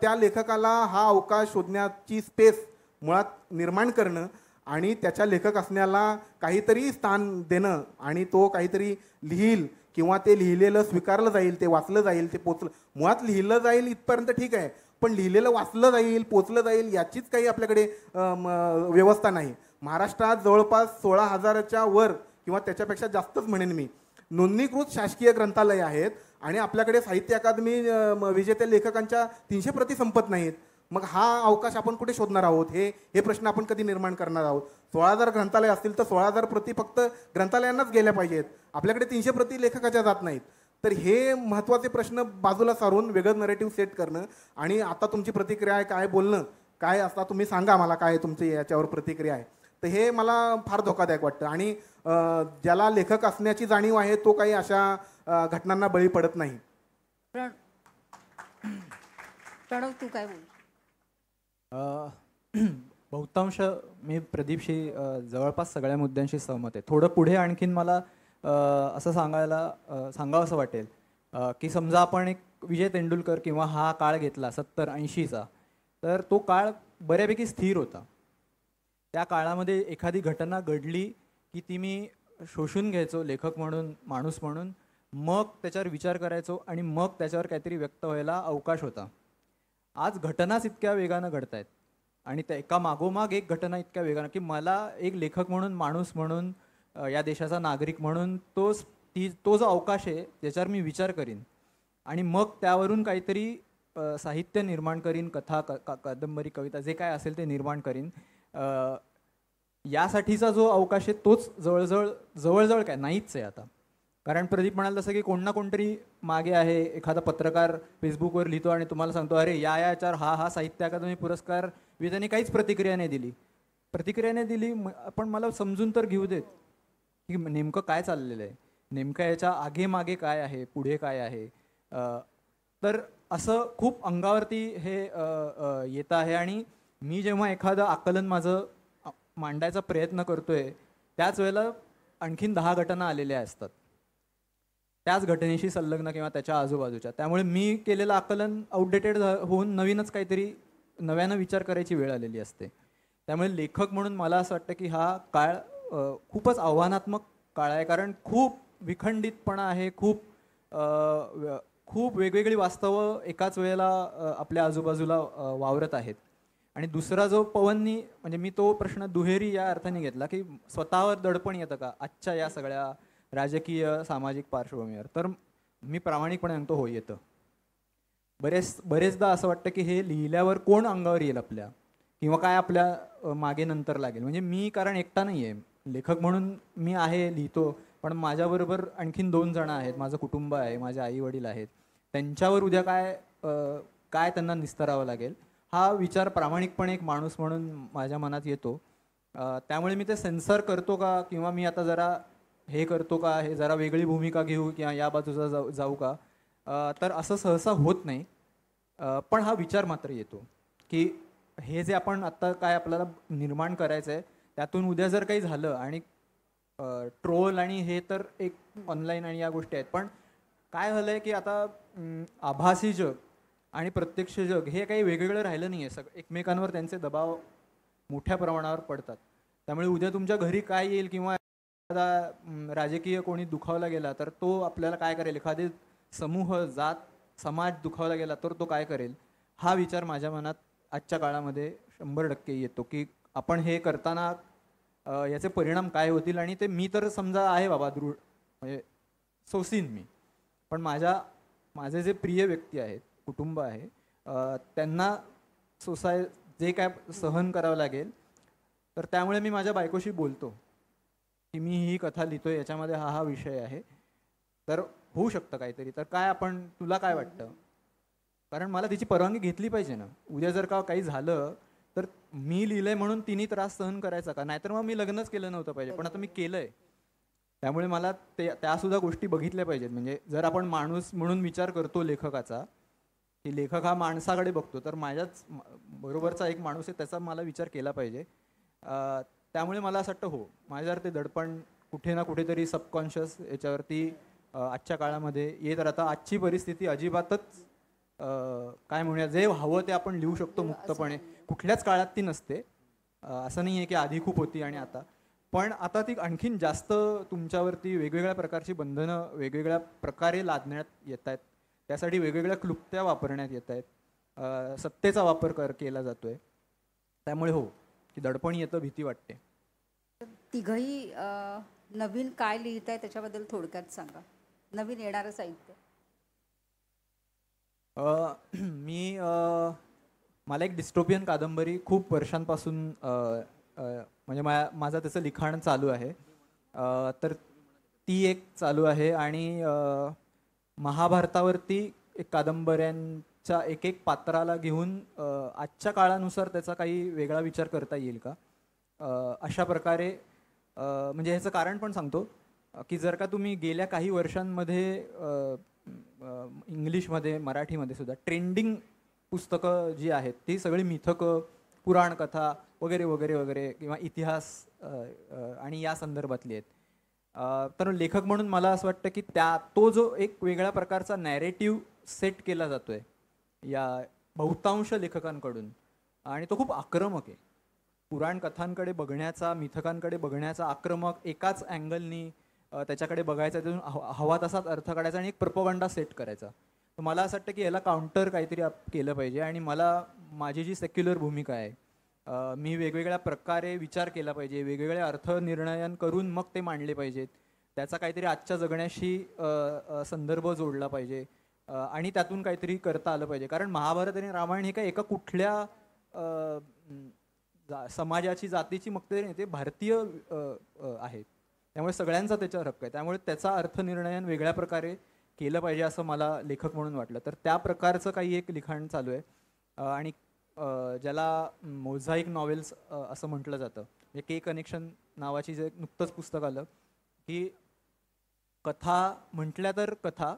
त्या लेखकाला हा अवकाश शोधण्याची स्पेस मुळात निर्माण करणं आणि त्याच्या लेखक असण्याला काहीतरी स्थान देणं आणि तो काहीतरी लिहील किंवा ते लिहिलेलं स्वीकारलं जाईल, ते वाचलं जाईल, ते मुळात लिहिलं जाईल इथपर्यंत ठीक आहे, पण लिहिलेलं वाचलं जाईल, पोचलं जाईल याचीच काही आपल्याकडे व्यवस्था नाही. महाराष्ट्रात जवळपास 16,000च्या वर किंवा त्याच्यापेक्षा जास्तच म्हणेन मी नोंदणीकृत शासकीय ग्रंथालय आहेत आणि आपल्याकडे साहित्य अकादमी विजेत्या लेखकांच्या 300 प्रती संपत नाहीत. मग हा अवकाश आपण कुठे शोधणार आहोत? हे प्रश्न आपण कधी निर्माण करणार आहोत? 16,000 ग्रंथालय असतील तर 16,000 प्रती फक्त ग्रंथालयांनाच गेल्या पाहिजेत. आपल्याकडे 300 प्रती लेखकाच्या जात नाहीत. तर हे महत्त्वाचे प्रश्न बाजूला सारून वेगळं नरेटिव्ह सेट करणं आणि आता तुमची प्रतिक्रिया आहे काय, बोलणं काय असता तुम्ही सांगा मला काय तुमची याच्यावर प्रतिक्रिया आहे. तर हे मला फार धोकादायक वाटतं. आणि ज्याला लेखक असण्याची जाणीव आहे तो काही अशा घटनांना बळी पडत नाही. प्रणव, तू काय बोल? बहुतांश मी प्रदीपशी जवळपास सगळ्या मुद्द्यांशी सहमत आहे. थोडं पुढे आणखीन मला असं सांगावं असं वाटेल की समजा आपण एक विजय तेंडुलकर किंवा हा काळ घेतला 70-80चा, तर तो काळ बऱ्यापैकी स्थिर होता. त्या काळामध्ये एखादी घटना घडली की ती मी शोषून घ्यायचो लेखक म्हणून, माणूस म्हणून, मग त्याच्यावर विचार करायचो आणि मग त्याच्यावर काहीतरी व्यक्त व्हायला अवकाश होता. आज घटनाच इतक्या वेगानं घडत आहेत आणि त्या एका मागोमाग एक घटना इतक्या वेगानं की मला एक लेखक म्हणून, माणूस म्हणून, या देशाचा नागरिक म्हणून तो जो अवकाश आहे त्याच्यावर मी विचार करीन आणि मग त्यावरून काहीतरी साहित्य निर्माण करीन, कथा कादंबरी कविता जे काय असेल ते निर्माण करीन. यासाठीचा जो अवकाश आहे तोच जवळजवळ काय नाहीच आहे आता. कारण प्रदीप म्हणाल तसं की कोण ना कोणतरी मागे आहे, एखादा पत्रकार फेसबुकवर लिहितो आणि तुम्हाला सांगतो अरे याच्यावर हा साहित्य अकादमी पुरस्कार विजेत्याने काहीच प्रतिक्रिया नाही दिली. पण मला समजून तर घेऊ देत की नेमकं काय चाललेलं आहे, नेमकं याच्या आगे मागे काय आहे, पुढे काय आहे. तर असं खूप अंगावरती हे येत आहे. आणि मी जेव्हा एखादं आकलन माझं मांडायचा प्रयत्न करतोय त्याच वेळेला आणखीन 10 घटना आलेल्या असतात त्याच घटनेशी संलग्न किंवा त्याच्या आजूबाजूच्या. त्यामुळे मी केलेलं आकलन आउटडेटेड होऊन नवीनच काहीतरी नव्यानं विचार करायची वेळ आलेली असते. त्यामुळे लेखक म्हणून मला असं वाटतं की हा काळ खूपच आव्हानात्मक काळ आहे. कारण खूप विखंडितपणा आहे, खूप वेगवेगळी वास्तवं एकाच वेळेला आपल्या आजूबाजूला वावरत आहेत. आणि दुसरा जो पवननी म्हणजे मी तो प्रश्न दुहेरी या अर्थाने घेतला की स्वतःवर दडपण येतं का आजच्या या सगळ्या राजकीय सामाजिक पार्श्वभूमीवर. तर मी प्रामाणिकपणे सांगतो हो येतं. बरेचदा असं वाटतं की हे लिहिल्यावर कोण अंगावर येईल आपल्या, किंवा काय आपल्या मागे नंतर लागेल. म्हणजे मी कारण एकटा नाही आहे लेखक म्हणून, मी आहे लिहितो, पण माझ्याबरोबर आणखीन 2 जण आहेत, माझं कुटुंब आहे, माझे आई वडील आहेत, त्यांच्यावर उद्या काय त्यांना निस्तरावं लागेल हा विचार प्रामाणिकपणे एक माणूस म्हणून माझ्या मनात येतो. त्यामुळे मी ते सेन्सर करतो का, किंवा मी आता जरा हे करतो का, हे जरा वेगळी भूमिका घेऊ किंवा या बाजूचा जाऊ का, तर असं सहसा होत नाही. पण हा विचार मात्र येतो की हे जे आपण आत्ता काय आपल्याला निर्माण करायचं आहे त्यातून उद्या जर काही झालं, आणि ट्रोल आणि हे तर एक ऑनलाईन आणि या गोष्टी आहेत, पण काय झालंय की आता आभासी जग आणि प्रत्यक्ष जग हे काही वेगवेगळं राहिलं नाही आहे. एकमेकांवर त्यांचे दबाव मोठ्या प्रमाणावर पडतात. त्यामुळे उद्या तुमच्या घरी काय येईल, किंवा एखादा राजकीय कोणी दुखावला गेला तर तो आपल्याला काय करेल, एखादे समूह जात समाज दुखावला गेला तर तो काय करेल, हा विचार माझ्या मनात आजच्या काळामध्ये 100% येतो की आपण हे करताना याचे परिणाम काय होतील. आणि ते मी तर समजा आहे बाबा दृढ म्हणजे सोसीन मी, पण माझे जे प्रिय व्यक्ती आहेत, कुटुंब आहे, त्यांना जे काय सहन करावं लागेल. तर त्यामुळे मी माझ्या बायकोशी बोलतो की मी ही कथा लिहितोय, याच्यामध्ये हा विषय आहे, तर होऊ शकतं काहीतरी, तर काय तुला काय वाटतं. कारण मला तिची परवानगी घेतली पाहिजे ना. उद्या जर का काही झालं तर मी लिहिलंय म्हणून तिने त्रास सहन करायचा का, नाहीतर मग मी लग्नच केलं नव्हतं पाहिजे, पण आता मी केलंय. त्यामुळे मला त्या सुद्धा गोष्टी बघितल्या पाहिजेत. म्हणजे जर आपण माणूस म्हणून विचार करतो लेखकाचा, की लेखक हा माणसाकडे बघतो, तर माझ्याच बरोबरचा एक माणूस आहे त्याचा मला विचार केला पाहिजे. त्यामुळे मला असं वाटतं हो माझ्यावर ते दडपण कुठे ना कुठेतरी सबकॉन्शियस याच्यावरती आजच्या काळामध्ये येत राहतं. आजची परिस्थिती अजिबातच काय म्हणूया, जे हवं ते आपण लिहू शकतो मुक्तपणे, कुठल्याच काळात ती नसते. असं नाही आहे की आधी खूप होती आणि आता, पण आता ती आणखीन जास्त तुमच्यावरती वेगवेगळ्या प्रकारची बंधनं वेगवेगळ्या प्रकारे लादण्यात येत आहेत. त्यासाठी वेगवेगळ्या क्लुप्त्या वापरण्यात येत आहेत, सत्तेचा वापर केला जातोय. त्यामुळे हो की दडपण येतं, भीती वाटते. तिघही नवीन काय लिहित आहे त्याच्याबद्दल थोडक्यात सांगा, नवीन येणारं साहित्य. मला एक डिस्टोपियन कादंबरी खूप वर्षांपासून म्हणजे माझं त्याचं लिखाण चालू आहे, तर ती एक चालू आहे. आणि महाभारतावरती एक कादंबऱ्यांच्या एक पात्राला घेऊन आजच्या काळानुसार त्याचा काही वेगळा विचार करता येईल का, अशा प्रकारे. म्हणजे ह्याचं कारण पण सांगतो की जर का तुम्ही गेल्या काही वर्षांमध्ये इंग्लिशमध्ये मराठीमध्ये सुद्धा ट्रेंडिंग पुस्तकं जी आहेत ती सगळी मिथकं, पुराण कथा वगैरे वगैरे वगैरे किंवा इतिहास आणि या संदर्भातली आहेत. तर लेखक म्हणून मला असं वाटतं की तो जो एक वेगळ्या प्रकारचा नॅरेटिव्ह सेट केला जातोय या बहुतांश लेखकांकडून, आणि तो खूप आक्रमक आहे. पुराण कथांकडे बघण्याचा, मिथकांकडे बघण्याचा आक्रमक, एकाच अँगलनी त्याच्याकडे बघायचा, त्यातून हवा तसाच अर्थ काढायचा आणि एक प्रोपगंडा सेट करायचा. तर मला असं वाटतं की याला काउंटर काहीतरी केलं पाहिजे. आणि माझी जी सेक्युलर भूमिका आहे, मी वेगवेगळ्या प्रकारे विचार केला पाहिजे, वेगवेगळे अर्थ निर्णयन करून मग ते मांडले पाहिजेत. त्याचा काहीतरी आजच्या जगण्याशी संदर्भ जोडला पाहिजे. आणि त्यातून काहीतरी करता आलं पाहिजे. कारण महाभारत आणि रामायण हे काय एका कुठल्या समाजाची जातीची मग ते भारतीय आहेत, त्यामुळे सगळ्यांचा त्याच्यावर हक्क आहे. त्यामुळे त्याचा अर्थनिर्णयन वेगळ्या प्रकारे केलं पाहिजे असं मला लेखक म्हणून वाटलं. तर त्या प्रकारचं काही एक लिखाण चालू आहे. आणि ज्याला मोझाईक नॉवेल्स असं म्हटलं जातं. म्हणजे के कनेक्शन नावाची जे नुकतंच पुस्तक आलं की कथा म्हटल्या तर कथा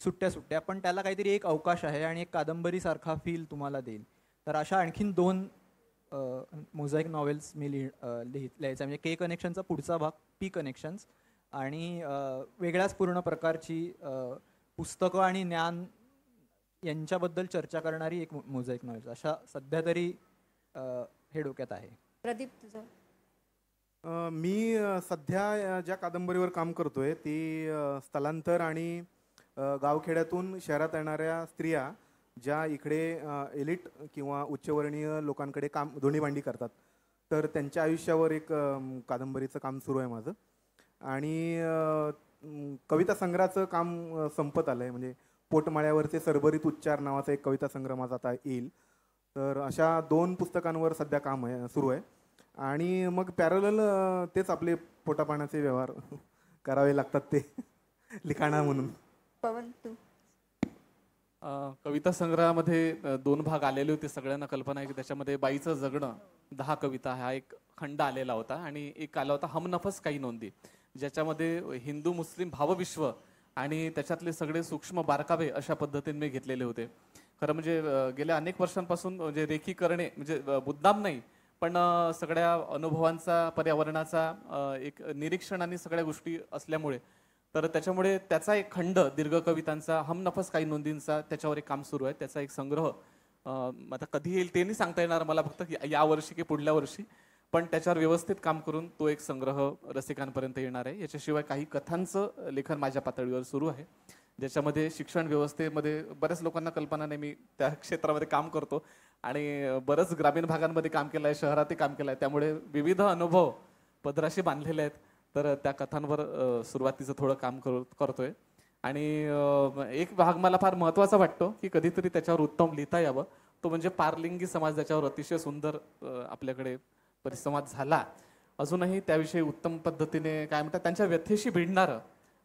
सुट्ट्या सुट्ट्या, पण त्याला काहीतरी एक अवकाश आहे आणि एक कादंबरीसारखा फील तुम्हाला देईल. तर अशा आणखीन 2 मोझाईक नॉवेल्स मी लिहायचा. म्हणजे के कनेक्शनचा पुढचा भाग पी कनेक्शन्स आणि वेगळ्याच पूर्ण प्रकारची पुस्तकं आणि ज्ञान यांच्याबद्दल चर्चा करणारी एक मोझाईक नॉवेल्स, अशा सध्या तरी हे डोक्यात आहे. प्रदीप तुझं? मी सध्या ज्या कादंबरीवर काम करतोय ती स्थलांतर आणि गावखेड्यातून शहरात येणाऱ्या स्त्रिया ज्या इकडे एलिट किंवा उच्चवर्णीय लोकांकडे काम दोन्ही भांडी करतात, तर त्यांच्या आयुष्यावर एक कादंबरीचं काम सुरू आहे माझं. आणि कविता संग्रहाचं काम संपत आलं आहे. म्हणजे पोटमाळ्यावरचे सरभरीत उच्चार नावाचा एक कविता संग्रह माझा आता येईल. तर अशा 2 पुस्तकांवर सध्या काम सुरू आहे. आणि मग पॅरलल तेच आपले पोटापाण्याचे व्यवहार करावे लागतात ते लिखाणा म्हणून. पवन तू? कविता संग्रहामध्ये 2 भाग आलेले होते. सगळ्यांना कल्पना आहे की त्याच्यामध्ये बाईचं जगणं 10 कविता हा एक खंड आलेला होता आणि एक आला होता हमनफस काही नोंदी, ज्याच्यामध्ये हिंदू मुस्लिम भावविश्व आणि त्याच्यातले सगळे सूक्ष्म बारकावे अशा पद्धतीने मी घेतलेले होते. खरं म्हणजे गेल्या अनेक वर्षांपासून म्हणजे रेखी करणे म्हणजे मुद्दाम नाही, पण सगळ्या अनुभवांचा पर्यावरणाचा एक निरीक्षण आणि सगळ्या गोष्टी असल्यामुळे तर त्याच्यामुळे त्याचा एक खंड दीर्घ कवितांचा हमनफस काही नोंदींचा त्याच्यावर एक काम सुरू आहे. त्याचा एक संग्रह आता कधी येईल ते नाही सांगता येणार मला, फक्त या वर्षी की पुढल्या वर्षी, पण त्याच्यावर व्यवस्थित काम करून तो एक संग्रह रसिकांपर्यंत येणार आहे. याच्याशिवाय काही कथांचं लेखन माझ्या पातळीवर सुरू आहे, ज्याच्यामध्ये शिक्षण व्यवस्थेमध्ये बऱ्याच लोकांना कल्पना नाही, मी त्या क्षेत्रामध्ये काम करतो आणि बरंच ग्रामीण भागांमध्ये काम केलं आहे, शहरातही काम केलं आहे, त्यामुळे विविध अनुभव पदराशी बांधलेले आहेत. तर त्या कथांवर सुरुवातीचं थोडं काम करतोय. आणि एक भाग मला फार महत्त्वाचा वाटतो की कधीतरी त्याच्यावर उत्तम लिहिता यावं, तो म्हणजे पारलिंगी समाज, ज्याच्यावर अतिशय सुंदर आपल्याकडे परिसंवाद झाला. अजूनही त्याविषयी उत्तम पद्धतीने काय म्हणतात त्यांच्या व्यथेशी भिडणारं,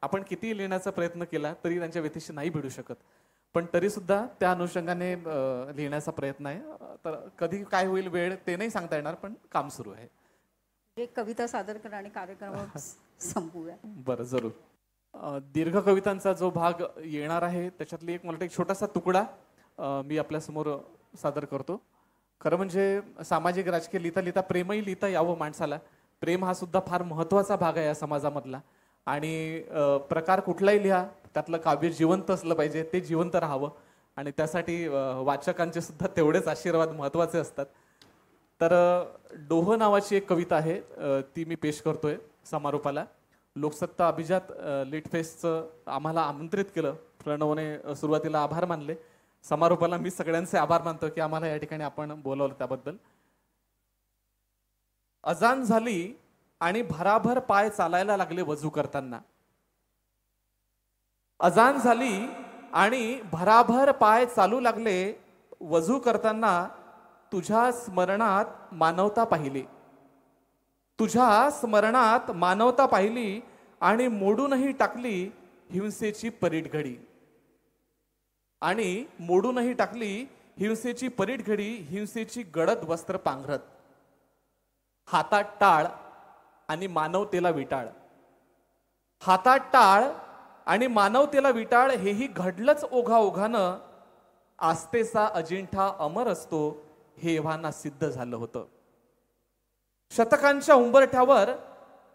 आपण किती लिहिण्याचा प्रयत्न केला तरी त्यांच्या व्यथेशी नाही भिडू शकत, पण तरी सुद्धा त्या अनुषंगाने लिहिण्याचा प्रयत्न आहे. तर कधी काय होईल वेळ ते नाही सांगता येणार, पण काम सुरू आहे. एक कविता सादर कर आणि कार्यक्रम संपूया. बरं, जरूर. दीर्घ कवितांचा जो भाग येणार आहे त्याच्यातली एक मला एक छोटासा तुकडा मी आपल्यासमोर सादर करतो. खरं म्हणजे सामाजिक राजकीय लिहिता लिहिता प्रेमही लिहिता यावं माणसाला. प्रेम हा सुद्धा फार महत्त्वाचा भाग आहे या समाजामधला. आणि प्रकार कुठलाही लिहा, त्यातलं काव्य जिवंत असलं पाहिजे, ते जिवंत राहावं आणि त्यासाठी वाचकांचे सुद्धा तेवढेच आशीर्वाद महत्त्वाचे असतात. तर डोह नावाची एक कविता आहे, ती मी पेश करतोय समारोपाला. लोकसत्ता अभिजात लिट फेस्टचं आम्हाला आमंत्रित केलं, प्रणवने सुरुवातीला आभार मानले, समारोपाला मी सगळ्यांचे आभार मानतो की आम्हाला या ठिकाणी आपण बोलावलं त्याबद्दल. अजान झाली आणि भराभर पाय चालायला लागले वजू करताना. अजान झाली आणि भराभर पाय चालू लागले वजू करताना. तुझ्या स्मरणात मानवता पाहिली, तुझ्या स्मरणात मानवता पाहिली आणि मोडूनही टाकली हिंसेची परीट घडी. आणि मोडूनही टाकली हिंसेची परीट घडी, हिंसेची गडद वस्त्र पांघरत. हातात टाळ आणि मानवतेला विटाळ. हातात टाळ आणि मानवतेला विटाळ, हेही घडलंच ओघाओघानं. आस्थेचा अजिंठा अमर असतो हे एव्हाना सिद्ध झालं होतं. शतकांच्या उंबरठ्यावर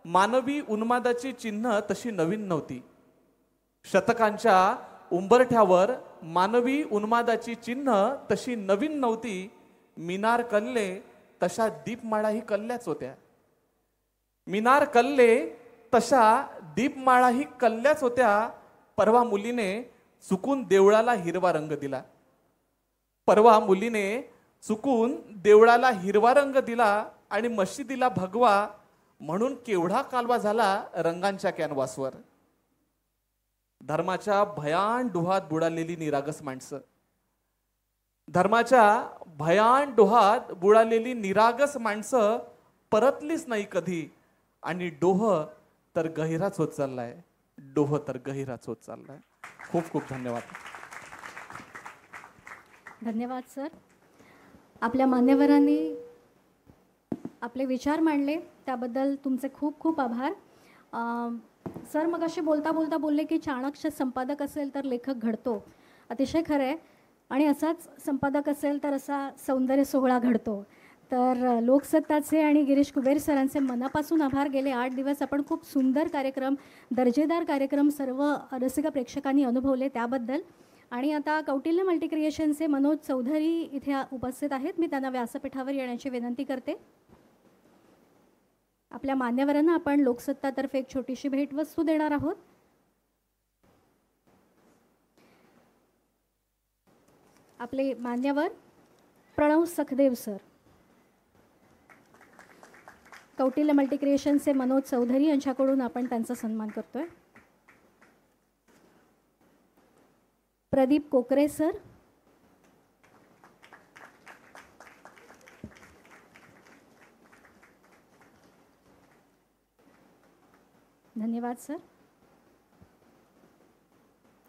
मानवी उन्मादाची चिन्ह तशी नवीन नव्हती. शतकांच्या उंबरठ्यावर मानवी उन्मादाची चिन्ह तशी नवीन नव्हती. मिनार कल्ले तशा दीपमाळाही कल्ल्याच होत्या. मिनार कल्ले तशा दीपमाळाही कल्ल्याच होत्या. परवा मुलीने चुकून देवळाला हिरवा रंग दिला. परवा मुलीने चुकून देवळाला हिरवा रंग दिला आणि मशिदीला भगवा म्हणून केवढा कालवा झाला रंगांच्या कॅनव्हासवर. धर्माच्या भयान डोहात बुडालेली निरागस माणसं, धर्माच्या भयान डोहात बुडालेली निरागस माणसं परतलीच नाही कधी, आणि डोह तर गहिराच होत चाललाय, डोह तर गहिराच होत चाललाय. खूप खूप धन्यवाद. धन्यवाद सर. आपल्या मान्यवरांनी आपले विचार मांडले त्याबद्दल तुमचे खूप खूप आभार. सर मग असे बोलता बोलता बोलले की चाणक्य संपादक असेल तर लेखक घडतो. अतिशय खरं आहे. आणि असाच संपादक असेल तर असा सौंदर्य सोहळा घडतो. तर लोकसत्ताचे आणि गिरीश कुबेर सरांचे मनापासून आभार. गेले 8 दिवस आपण खूप सुंदर कार्यक्रम, दर्जेदार कार्यक्रम सर्व रसिक प्रेक्षकांनी अनुभवले त्याबद्दल. आणि आता कौटिल्य मल्टीक्रिएशनचे मनोज चौधरी इथे उपस्थित आहेत. मी त्यांना व्यासपीठावर येण्याची विनंती करते. आपल्या मान्यवरांना आपण लोकसत्तातर्फे एक छोटीशी भेटवस्तू देणार आहोत. आपले मान्यवर प्रणव सखदेव सर, कौटिल्य मल्टीक्रिएशनचे मनोज चौधरी यांच्याकडून आपण त्यांचा सन्मान करतोय. प्रदीप कोकरे सर, धन्यवाद सर.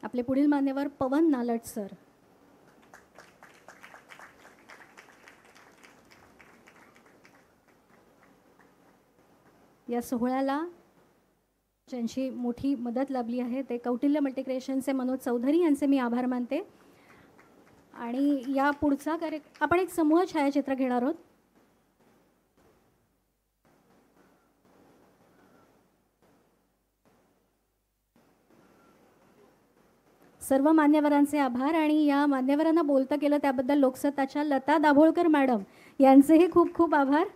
आपले पुढील मान्यवर पवन नालट सर, या सोहळ्याला ज्यांची मोठी मदत लाभली आहे ते कौटिल्य मल्टीक्रिएशनचे मनोज चौधरी यांचे मी आभार मानते. आणि या पुढचा आपण एक समूह छायाचित्र घेणार आहोत. सर्व मान्यवरांचे आभार. आणि या मान्यवरांना बोलतं केलं त्याबद्दल लोकसत्ताच्या लता दाभोळकर मॅडम यांचेही खूप खूप आभार.